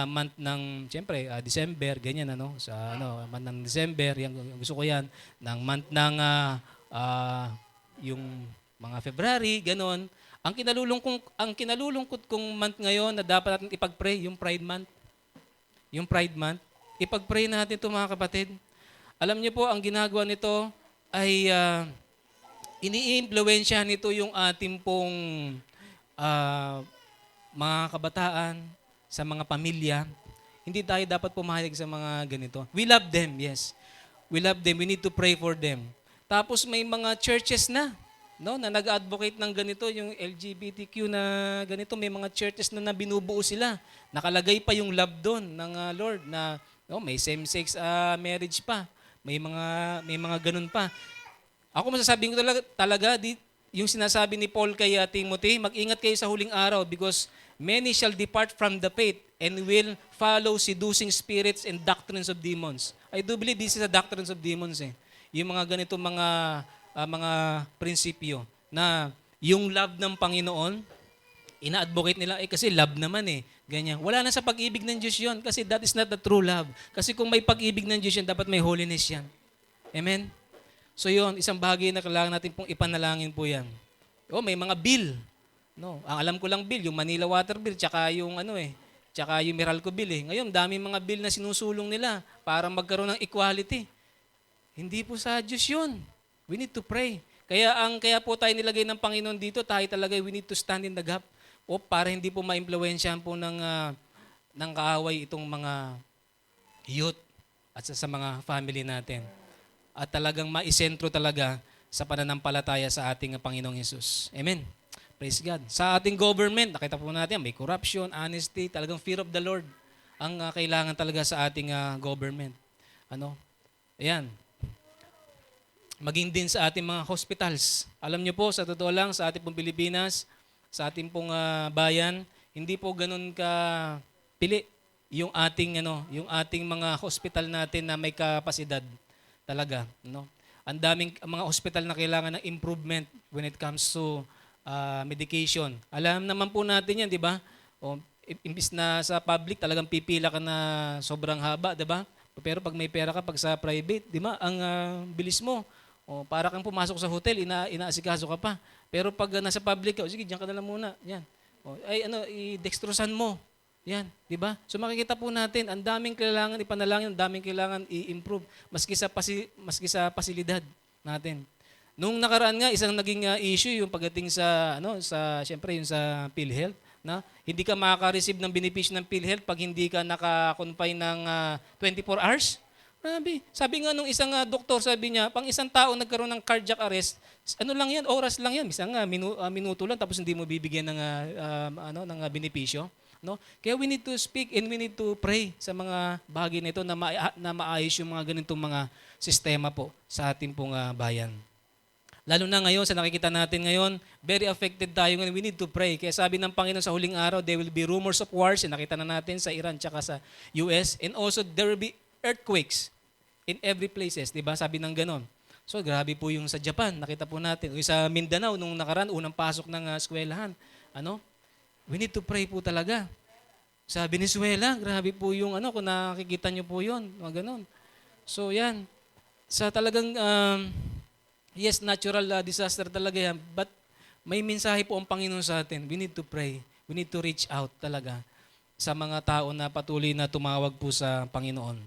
month ng siyempre December, ganyan ano, sa month ng December, yan gusto ko yan ng month ng yung mga February, ganon. Ang kinalulungkot kong month ngayon na dapat natin ipag-pray, yung Pride Month. Yung Pride Month, ipag-pray natin ito mga kapatid. Alam niyo po, ang ginagawa nito ay ini-impluwensya nito yung ating pong mga kabataan, sa mga pamilya. Hindi tayo dapat pumayag sa mga ganito. We love them, yes. We love them. We need to pray for them. Tapos may mga churches na, no, na nag-advocate ng ganito, yung LGBTQ na ganito, may mga churches na binubuo sila. Nakalagay pa yung love doon ng Lord na may same-sex marriage pa. May mga ganun pa. Ako masasabi ko talaga yung sinasabi ni Paul kay Timothy, mag-ingat kayo sa huling araw because many shall depart from the faith and will follow seducing spirits and doctrines of demons. I do believe this is a doctrines of demons eh. Yung mga ganito mga prinsipyo na yung love ng Panginoon, ina-advocate nila kasi love naman eh. Ganyan. Wala na sa pag-ibig ng Diyos yun kasi that is not the true love. Kasi kung may pag-ibig ng Diyos yan, dapat may holiness yan. Amen? So yun, isang bagay na kailangan natin pong ipanalangin po yan. May mga bill. No, ang alam ko lang bill, yung Manila Water Bill, tsaka yung tsaka yung Meralco Bill eh. Ngayon, dami mga bill na sinusulong nila para magkaroon ng equality. Hindi po sa Diyos yun. We need to pray. Kaya po tayo nilagay ng Panginoon dito, tayo talaga we need to stand in the gap para hindi po ma-impluwensyahan po ng kaaway itong mga youth at sa mga family natin. At talagang maisentro talaga sa pananampalataya sa ating Panginoong Hesus. Amen. Praise God. Sa ating government, nakita po natin, may corruption, honesty, talagang fear of the Lord ang kailangan talaga sa ating government. Ayan. Maging din sa ating mga hospitals. Alam niyo po, sa totoo lang, sa ating pong Pilipinas, sa ating pong bayan, hindi po ganun ka pili yung ating mga hospital natin na may kapasidad. Talaga, no? Ang daming mga hospital na kailangan ng improvement when it comes to medication. Alam naman po natin yan, di ba? Imbis na sa public, talagang pipila ka na sobrang haba, di ba? Pero pag may pera ka, pag sa private, di ba? Ang bilis mo. Para kang pumasok sa hotel, inaasikaso ka pa. Pero pag nasa public ka, sige, diyan ka na lang muna. Yan. I-dextrosan mo. Yan, di ba? So makikita po natin, ang daming kailangan ipanalangin, ang daming kailangan i-improve maski sa pasilidad natin. Nung nakaraan nga isang naging issue yung pagdating sa syempre yung sa PhilHealth na hindi ka makaka-receive ng benepisyo ng PhilHealth pag hindi ka naka-confine ng 24 hours. Sabi nga nung isang doktor, sabi niya, pang isang tao nagkaroon ng cardiac arrest, lang yan, oras lang yan, isang minuto lang tapos hindi mo bibigyan ng benepisyo. No? Kaya we need to speak and we need to pray sa mga bagay na ito na maayos yung mga ganitong mga sistema po sa ating pong bayan. Lalo na ngayon, sa nakikita natin ngayon, very affected tayo ngayon. We need to pray. Kaya sabi ng Panginoon sa huling araw, there will be rumors of wars. Nakita na natin sa Iran tsaka sa US. And also, there will be earthquakes in every places. Diba? Sabi ng ganon. So, grabe po yung sa Japan. Nakita po natin. Yung sa Mindanao, nung nakaraan, unang pasok ng eskwelahan. We need to pray po talaga. Sa Venezuela, grabe po yung kung nakikita nyo po yun, mga ganon. So yan, sa talagang, yes, natural disaster talaga yan, but may mensahe po ang Panginoon sa atin. We need to pray. We need to reach out talaga sa mga tao na patuloy na tumawag po sa Panginoon.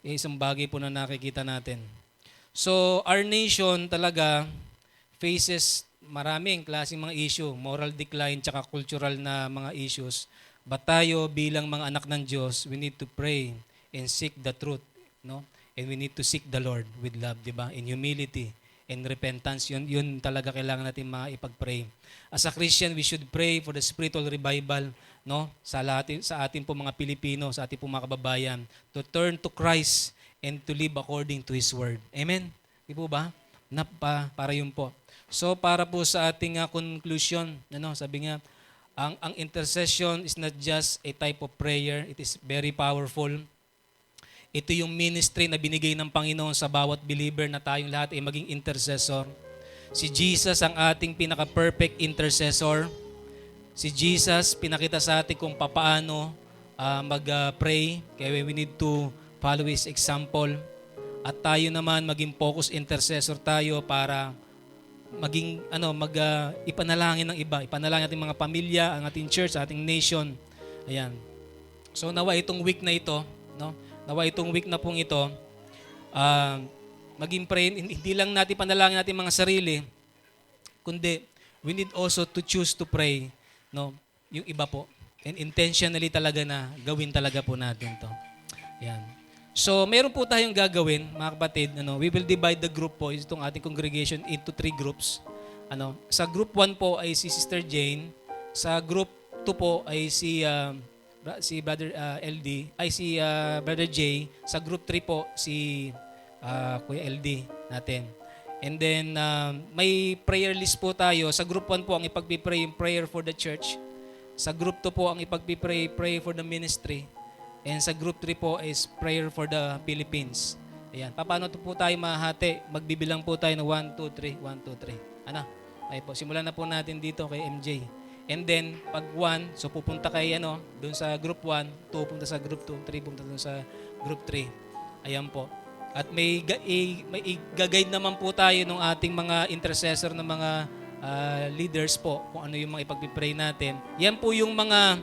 Isang bagay po na nakikita natin. So our nation talaga faces maraming klaseng mga issue, moral decline, tsaka cultural na mga issues. But tayo bilang mga anak ng Diyos, we need to pray and seek the truth, no? And we need to seek the Lord with love, di ba? In humility and repentance, yun talaga kailangan natin maipag-pray. As a Christian, we should pray for the spiritual revival, no? Sa ating po mga Pilipino, sa ating po mga kababayan, to turn to Christ and to live according to His Word. Amen? Di po ba? Para yun po. So para po sa ating conclusion, sabi nga, ang intercession is not just a type of prayer, it is very powerful. Ito yung ministry na binigay ng Panginoon sa bawat believer na tayong lahat ay maging intercessor. Si Jesus ang ating pinaka-perfect intercessor. Si Jesus pinakita sa atin kung papaano mag-pray. Kaya we need to follow His example. At tayo naman maging focus intercessor tayo para maging ipanalangin ng iba, ipanalangin ating mga pamilya, ang ating church, ating nation. Ayan. So nawa itong week na ito, no? Nawa itong week na pong ito, maging pray, hindi lang natin panalangin natin mga sarili, kundi we need also to choose to pray, no? Yung iba po. And intentionally talaga na gawin talaga po natin to. Ayan. So, meron po tayong gagawin, mga kapatid. We will divide the group po, itong ating congregation, into 3 groups. Sa group 1 po ay si Sister Jane. Sa group 2 po ay si Brother LD, ay si Brother J. Sa group 3 po si Kuya LD natin. And then, may prayer list po tayo. Sa group 1 po ang ipagpipray yung prayer for the church. Sa group 2 po ang ipagpipray prayer for the ministry. And sa group 3 po is prayer for the Philippines. Ayan. Paano po tayo mahati? Magbibilang po tayo ng 1, 2, 3, 1, 2, 3. Ay po, simulan na po natin dito kay MJ. And then, pag 1, so pupunta kay doon sa group 1, 2 punta sa group 2, 3 punta doon sa group 3. Ayan po. At may i-guide naman po tayo ng ating mga intercessor na mga leaders po kung ano yung mga ipagpipray natin. Yan po yung mga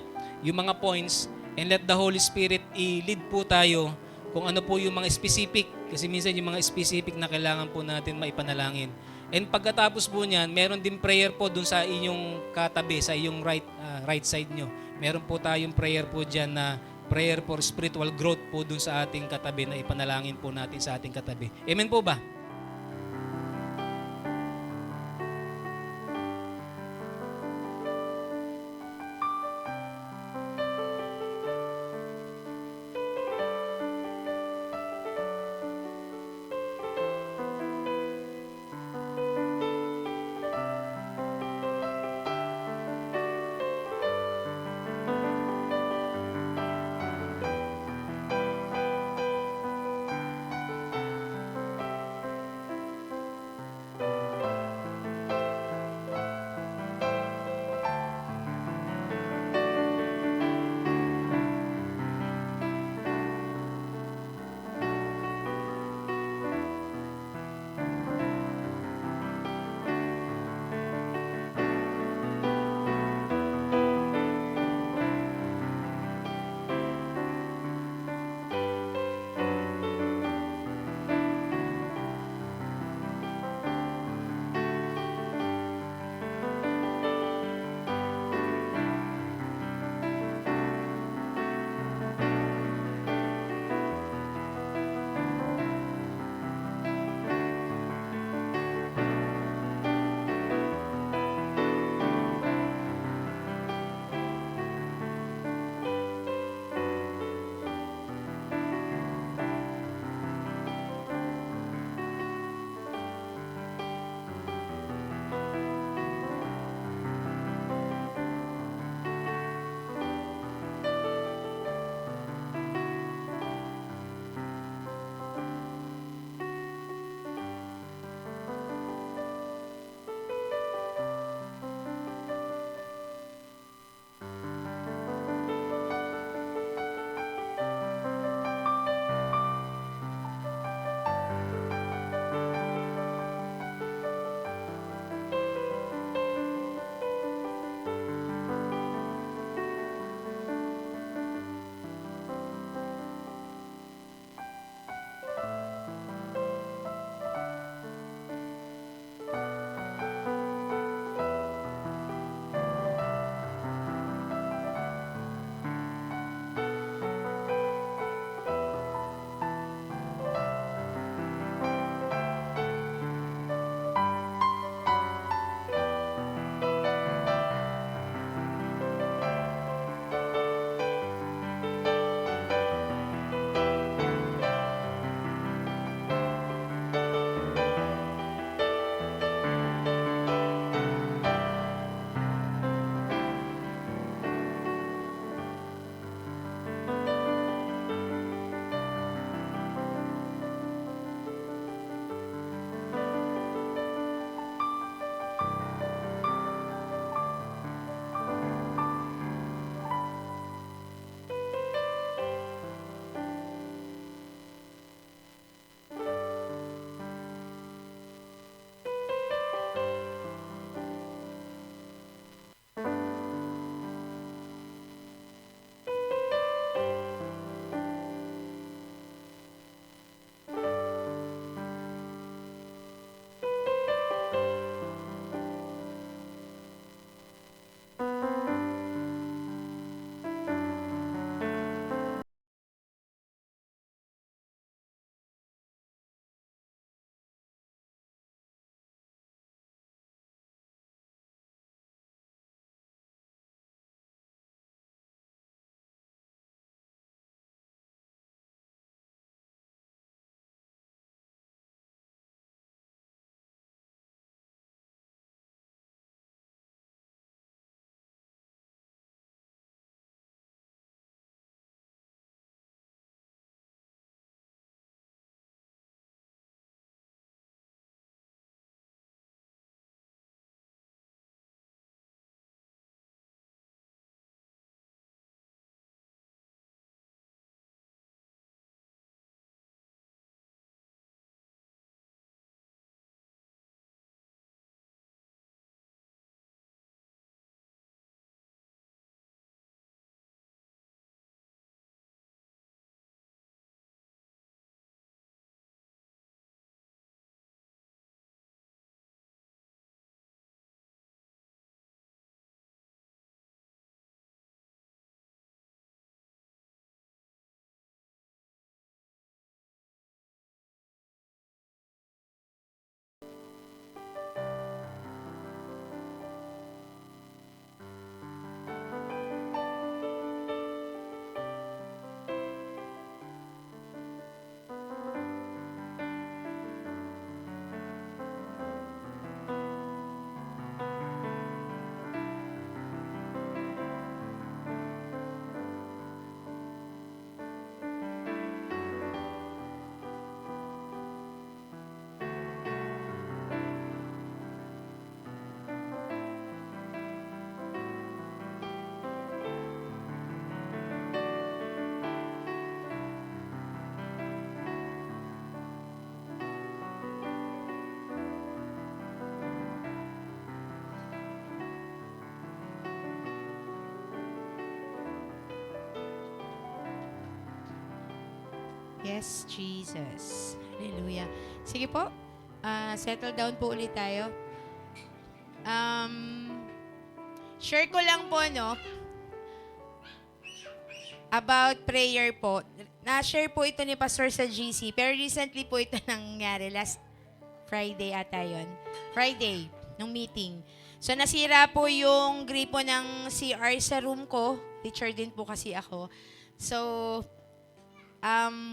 points. And let the Holy Spirit i-lead po tayo kung ano po yung mga specific. Kasi minsan yung mga specific na kailangan po natin maipanalangin. And pagkatapos po niyan, meron din prayer po dun sa inyong katabi, sa iyong right side nyo. Meron po tayong prayer po dyan na prayer for spiritual growth po dun sa ating katabi na ipanalangin po natin sa ating katabi. Amen po ba? Yes, Jesus. Hallelujah. Sige po, settle down po ulit tayo. Share ko lang po, no, about prayer po. Na-share po ito ni Pastor sa GC, pero recently po ito nangyari. Last Friday ata yun. Friday, nung meeting. So, nasira po yung gripo ng CR sa room ko. Teacher din po kasi ako. So,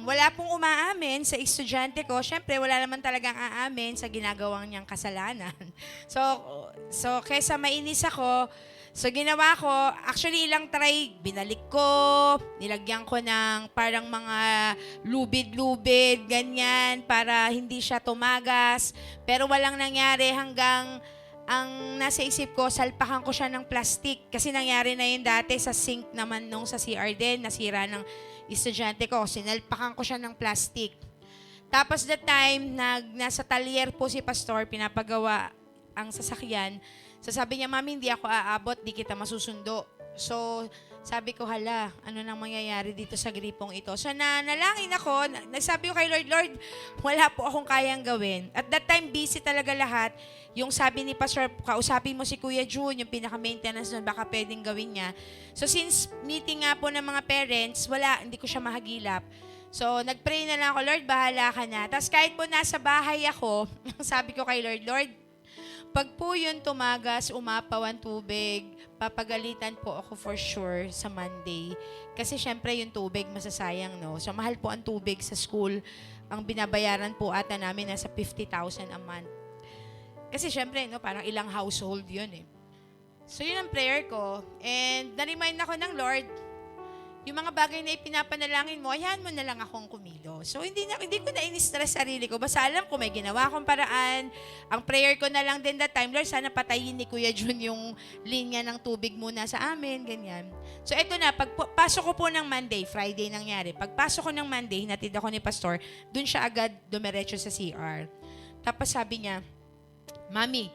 wala pong umaamin sa estudyante ko. Siyempre, wala naman talagang aamin sa ginagawang niyang kasalanan. So kesa mainis ako, so ginawa ko, actually ilang try, binalik ko, nilagyan ko ng parang mga lubid-lubid, ganyan, para hindi siya tumagas. Pero walang nangyari hanggang ang nasa isip ko, salpakan ko siya ng plastic. Kasi nangyari na yun dati sa sink naman nung sa CR din, nasira ng estudyante ko. Sinalpakan ko siya ng plastic. Tapos that time, nasa talyer po si Pastor, pinapagawa ang sasakyan. So sabi niya, Mami, hindi ako aabot, di kita masusundo. So sabi ko, hala, ano nang mangyayari dito sa gripong ito? So nalangin ako, nagsabi ko kay Lord, Lord, wala po akong kayang gawin. At that time, busy talaga lahat. Yung sabi ni Pastor, kausapin mo si Kuya Jun, yung pinaka-maintenance nun, baka pwedeng gawin niya. So since meeting nga po ng mga parents, wala, hindi ko siya mahagilap. So nagpray na lang ako, Lord, bahala ka na. Tapos kahit po nasa bahay ako, sabi ko kay Lord, Lord, pag po yun tumagas, umapaw ang tubig, papagalitan po ako for sure sa Monday. Kasi syempre yung tubig masasayang, no? So mahal po ang tubig sa school. Ang binabayaran po ata namin nasa 50,000 a month. Kasi syempre, no, parang ilang household yun eh. So yun ang prayer ko. And na-remind ako ng Lord, yung mga bagay na ipinapanalangin mo, ayahan mo na lang akong kumilo. So hindi ko na in-stress sarili ko. Basta alam ko may ginawa akong paraan. Ang prayer ko na lang din that time, Lord, sana patayin ni Kuya Jun yung linya ng tubig muna sa amin, ganyan. So eto na, pagpasok ko po ng Monday, Friday nangyari. Pagpasok ko ng Monday, hinatid ako ni Pastor, dun siya agad dumiretso sa CR. Tapos sabi niya, Mami,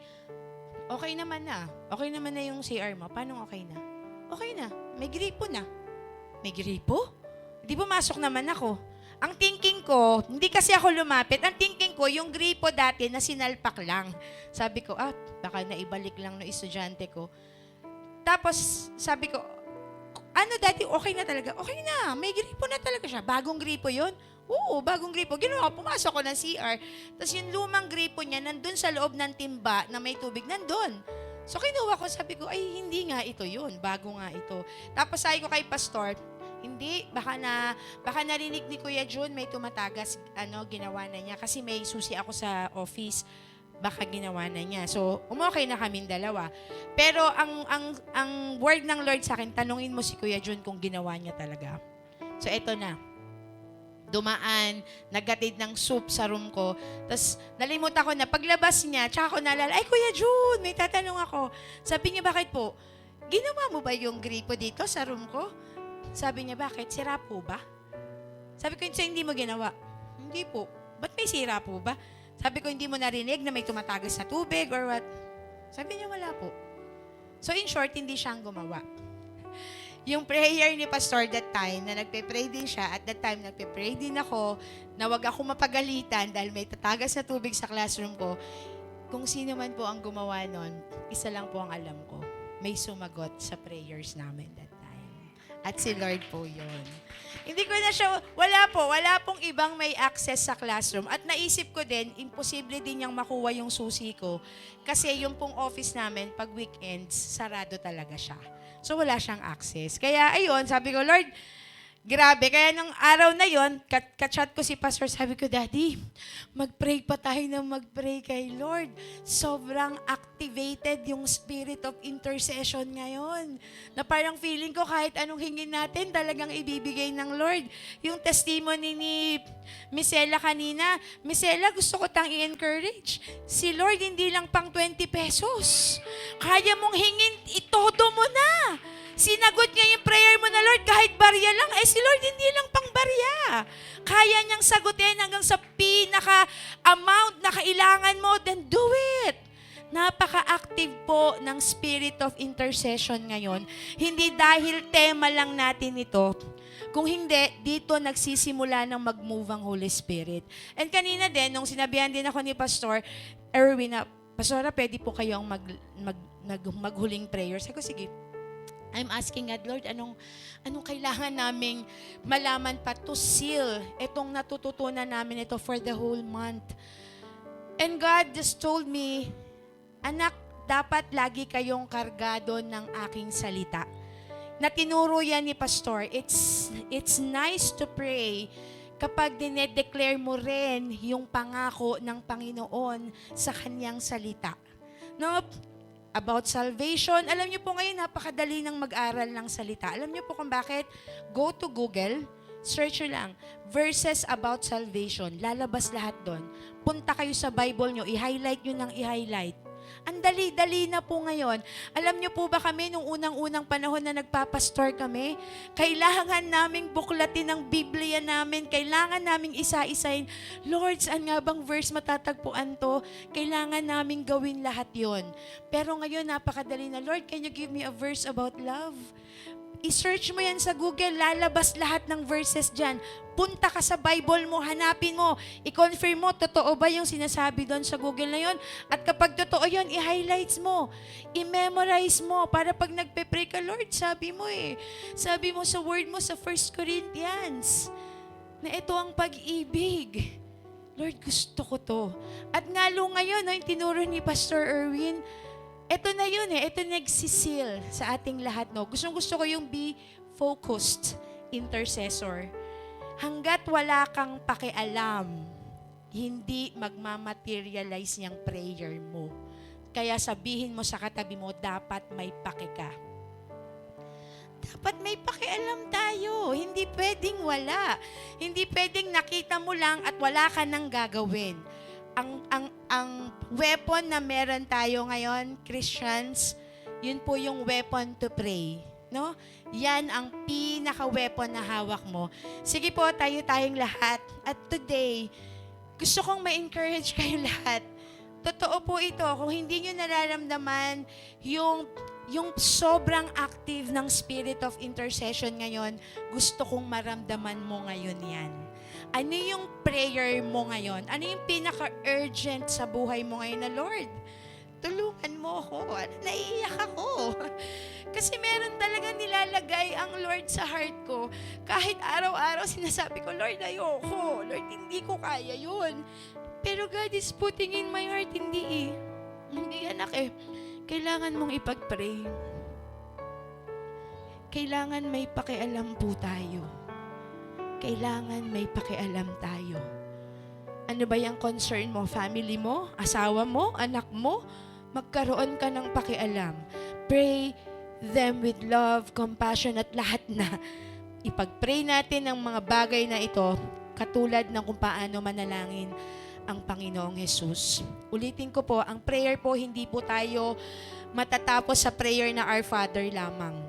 okay naman na. Okay naman na yung CR mo. Paano okay na? Okay na. May gripo na. May gripo? Di pumasok naman ako. Ang thinking ko, hindi kasi ako lumapit. Ang thinking ko, yung gripo dati na sinalpak lang. Sabi ko, baka naibalik lang ng estudyante ko. Tapos, sabi ko, ano dati, okay na talaga? Okay na, may gripo na talaga siya. Bagong gripo yon. Oo, bagong gripo. Ginawa ko, pumasok ko ng CR. Tapos yung lumang gripo niya, nandun sa loob ng timba na may tubig, nandun. So kinuha ko, sabi ko, ay hindi nga ito yun, bago nga ito. Tapos sabi ko kay Pastor, hindi, baka narinig ni Kuya Jun, may tumatagas, ginawa na niya. Kasi may susi ako sa office, baka ginawa na niya. So, umokay na kaming dalawa. Pero ang word ng Lord sa akin, tanungin mo si Kuya Jun kung ginawa niya talaga. So, eto na. Dumaan, naggatid ng soup sa room ko. Tapos, nalimutan ko na, paglabas niya, tsaka ko naalala, ay Kuya Jun, may tatanong ako. Sabi niya, bakit po? Ginawa mo ba yung gripo dito sa room ko? Sabi niya, bakit? Sira po ba? Sabi ko, hindi mo ginawa. Hindi po. Ba't may sira po ba? Sabi ko, hindi mo narinig na may tumatagas na tubig or what? Sabi niya, wala po. So in short, hindi siyang gumawa. Yung prayer ni Pastor that time, na nagpe-pray din siya, at that time nagpe-pray din ako, na wag ako mapagalitan dahil may tatagas na tubig sa classroom ko. Kung sino man po ang gumawa nun, isa lang po ang alam ko. May sumagot sa prayers namin that time. At si Lord po yun. Hindi ko na siya, wala pong ibang may access sa classroom. At naisip ko din, imposible din niyang makuha yung susi ko. Kasi yung pong office namin, pag weekends, sarado talaga siya. So wala siyang access. Kaya ayun, sabi ko, Lord, grabe. Kaya nung araw na yon, kachat ko si Pastor, sabi ko, Daddy, mag-pray pa tayo na mag-pray kay Lord. Sobrang activated yung spirit of intercession ngayon. Na parang feeling ko kahit anong hingin natin, talagang ibibigay ng Lord. Yung testimony ni Misela kanina, Misela, gusto ko tang i-encourage. Si Lord, hindi lang pang 20 pesos. Kaya mong hingin, itodo mo na. Sinagot niya yung prayer mo na, Lord, kahit barya lang. Si Lord, hindi lang pang barya. Kaya niyang sagutin hanggang sa pinaka-amount na kailangan mo, then do it. Napaka-active po ng spirit of intercession ngayon. Hindi dahil tema lang natin ito, Kung hindi, dito nagsisimula ng mag-move ang Holy Spirit. And kanina din, nung sinabihan din ako ni Pastor Erwin na, Pastora, pwede po kayong maghuling prayer. Sabi ko, sige. I'm asking God, Lord, anong kailangan naming malaman pa to seal itong natututunan namin ito for the whole month. And God just told me, anak, dapat lagi kayong kargado ng aking salita. Na tinuro yan ni Pastor, it's nice to pray kapag dinedeclare mo rin yung pangako ng Panginoon sa kanyang salita. No? About salvation. Alam niyo po ngayon, napakadali ng mag-aral ng salita. Alam niyo po kung bakit? Go to Google, search nyo lang, verses about salvation. Lalabas lahat doon. Punta kayo sa Bible nyo, i-highlight nyo ng i-highlight. Ang dali-dali na po ngayon. Alam niyo po ba kami, nung unang-unang panahon na nagpapastor kami, kailangan naming buklatin ang Biblia namin, kailangan naming isa-isahin, Lord, saan nga bang verse matatagpuan to? Kailangan naming gawin lahat yon. Pero ngayon, napakadali na, Lord, can you give me a verse about love? I-search mo yan sa Google, lalabas lahat ng verses dyan. Punta ka sa Bible mo, hanapin mo, i-confirm mo, totoo ba yung sinasabi doon sa Google na yon? At kapag totoo yon, i-highlights mo, i-memorize mo, para pag nagpe-pray ka, Lord, sabi mo sa word mo sa 1 Corinthians, na ito ang pag-ibig. Lord, gusto ko to. At ngalo ngayon, yung tinuro ni Pastor Erwin, ito na yun ito nagsisil sa ating lahat, no? Gusto ko yung be focused intercessor. Hanggat wala kang pakialam, hindi magmamaterialize niyang prayer mo. Kaya sabihin mo sa katabi mo, dapat may paki ka. Dapat may pakialam tayo. Hindi pwedeng wala. Hindi pwedeng nakita mo lang at wala ka nang gagawin. Ang weapon na meron tayo ngayon, Christians, yun po yung weapon to pray. No? Yan ang pinaka-weapon na hawak mo. Sige po, tayong lahat. At today, gusto kong ma-encourage kayo lahat. Totoo po ito, kung hindi nyo nararamdaman yung sobrang active ng spirit of intercession ngayon, gusto kong maramdaman mo ngayon yan. Ano yung prayer mo ngayon? Ano yung pinaka-urgent sa buhay mo ngayon na, Lord, tulungan mo ako. Naiiyak ako. Kasi meron talaga nilalagay ang Lord sa heart ko. Kahit araw-araw sinasabi ko, Lord, ayoko. Lord, hindi ko kaya yun. Pero God is putting in my heart, hindi Hindi anak Kailangan mong ipag-pray. Kailangan may pakialam po tayo. Kailangan may pakialam tayo. Ano ba yung concern mo? Family mo? Asawa mo? Anak mo? Magkaroon ka ng pakialam. Pray them with love, compassion, at lahat na. Ipag-pray natin ang mga bagay na ito, katulad ng kung paano manalangin ang Panginoong Jesus. Ulitin ko po, ang prayer po, hindi po tayo matatapos sa prayer na Our Father lamang.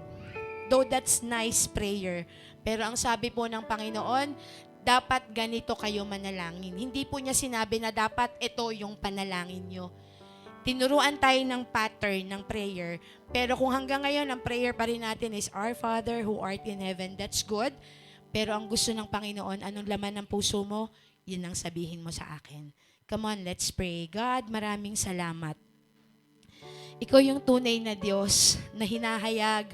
Though that's nice prayer. Pero ang sabi po ng Panginoon, dapat ganito kayo manalangin. Hindi po niya sinabi na dapat ito yung panalangin nyo. Tinuruan tayo ng pattern ng prayer. Pero kung hanggang ngayon, ang prayer pa rin natin is, Our Father who art in heaven. That's good. Pero ang gusto ng Panginoon, anong laman ng puso mo, yun ang sabihin mo sa akin. Come on, let's pray. God, maraming salamat. Ikaw yung tunay na Diyos na hinahayag,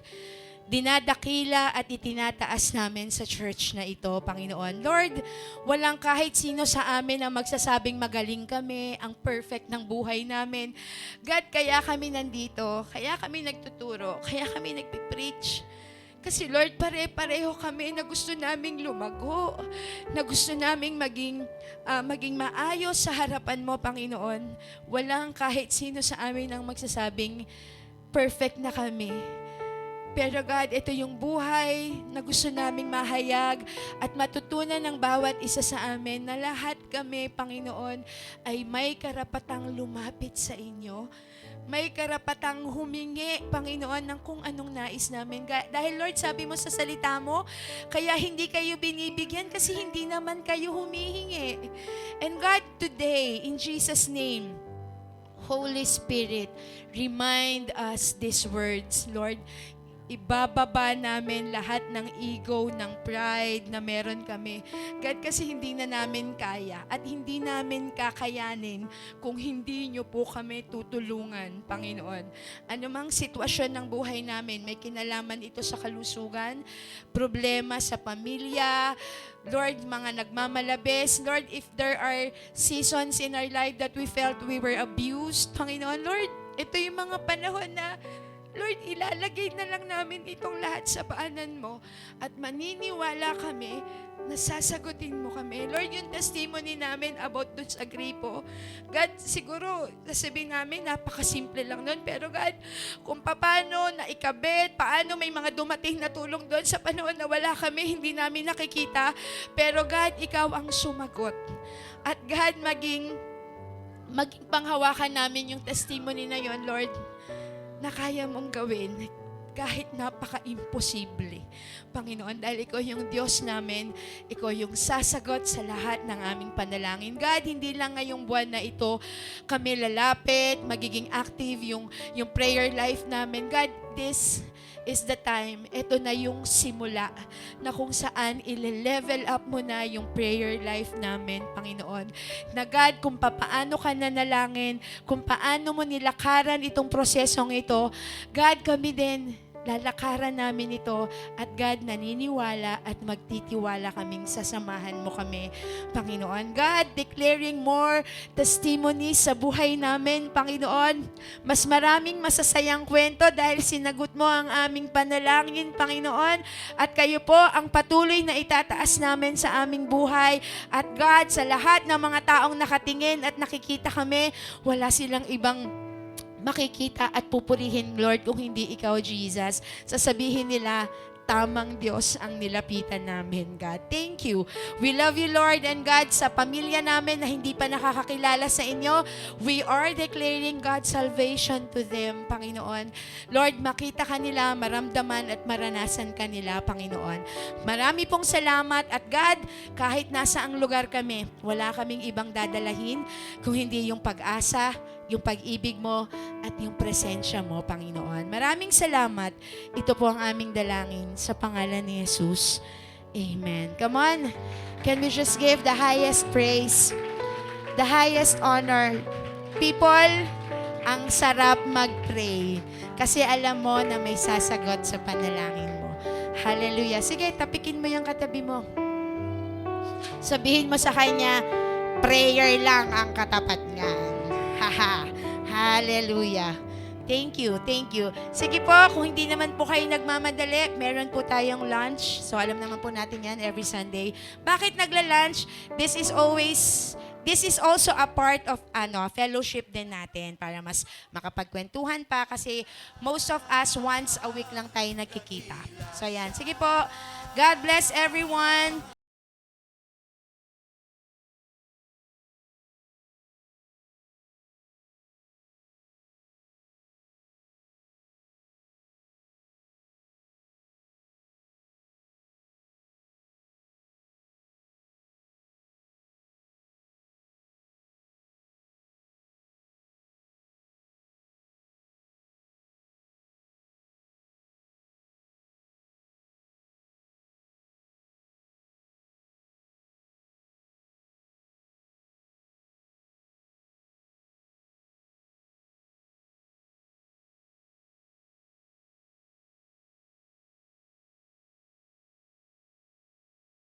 dinadakila at itinataas namin sa church na ito, Panginoon. Lord, walang kahit sino sa amin ang magsasabing magaling kami, ang perfect ng buhay namin. God, kaya kami nandito, kaya kami nagtuturo, kaya kami nagpipreach. Kasi Lord, pare-pareho kami na gusto naming lumago, na gusto naming maging maayos sa harapan mo, Panginoon. Walang kahit sino sa amin ang magsasabing perfect na kami. Pero God, ito yung buhay na gusto naming mahayag at matutunan ng bawat isa sa amin na lahat kami, Panginoon, ay may karapatang lumapit sa inyo. May karapatang humingi, Panginoon, ng kung anong nais namin. Dahil Lord, sabi mo sa salita mo, kaya hindi kayo binibigyan kasi hindi naman kayo humihingi. And God, today, in Jesus' name, Holy Spirit, remind us these words, Lord. ibababa namin lahat ng ego, ng pride na meron kami. God, kasi hindi na namin kaya at hindi namin kakayanin kung hindi nyo po kami tutulungan, Panginoon. Anumang sitwasyon ng buhay namin, may kinalaman ito sa kalusugan, problema sa pamilya, Lord, mga nagmamalabis, Lord, if there are seasons in our life that we felt we were abused, Panginoon, Lord, ito yung mga panahon na Lord, ilalagay na lang namin itong lahat sa paanan mo at maniniwala kami na sasagutin mo kami. Lord, yung testimony namin about dun sa gripo, God, siguro, sasabihin namin, napakasimple lang nun. Pero God, kung paano naikabit, paano may mga dumating na tulong doon sa panahon na wala kami, hindi namin nakikita. Pero God, ikaw ang sumagot. At God, maging panghawakan namin yung testimony na yon, Lord, na kaya mong gawin kahit napaka-imposible. Panginoon, dahil ikaw yung Diyos namin, ikaw yung sasagot sa lahat ng aming panalangin. God, hindi lang ngayong buwan na ito kami lalapit, magiging active yung prayer life namin. God, this is the time, ito na yung simula na kung saan ile-level up mo na yung prayer life namin, Panginoon. Na God, kung paano ka nanalangin, kung paano mo nilakaran itong prosesong ito, God, kami din, lalakaran namin ito at God, naniniwala at magtitiwala kaming sasamahan mo kami, Panginoon. God, declaring more testimonies sa buhay namin, Panginoon. Mas maraming masasayang kwento dahil sinagot mo ang aming panalangin, Panginoon. At kayo po ang patuloy na itataas namin sa aming buhay. At God, sa lahat ng mga taong nakatingin at nakikita kami, wala silang ibang makikita at pupurihin, Lord, kung hindi ikaw, Jesus. Sasabihin nila, tamang Diyos ang nilapitan namin, God. Thank you. We love you, Lord, and God, sa pamilya namin na hindi pa nakakakilala sa inyo, we are declaring God's salvation to them, Panginoon. Lord, makita ka nila, maramdaman at maranasan ka nila, Panginoon. Marami pong salamat at God, kahit nasa ang lugar kami, wala kaming ibang dadalahin kung hindi yung pag-asa, yung pag-ibig mo at yung presensya mo, Panginoon. Maraming salamat. Ito po ang aming dalangin sa pangalan ni Jesus. Amen. Come on. Can we just give the highest praise, the highest honor? People, ang sarap mag-pray kasi alam mo na may sasagot sa panalangin mo. Hallelujah. Sige, tapikin mo yung katabi mo. Sabihin mo sa kanya, prayer lang ang katapat niyan. Haha. Hallelujah. Thank you, thank you. Sige po, kung hindi naman po kayo nagmamadali, meron po tayong lunch. So alam naman po natin yan every Sunday. Bakit nagla-lunch? This is also a part of fellowship din natin para mas makapagkwentuhan pa kasi most of us once a week lang tayo nagkikita. So yan. Sige po. God bless everyone.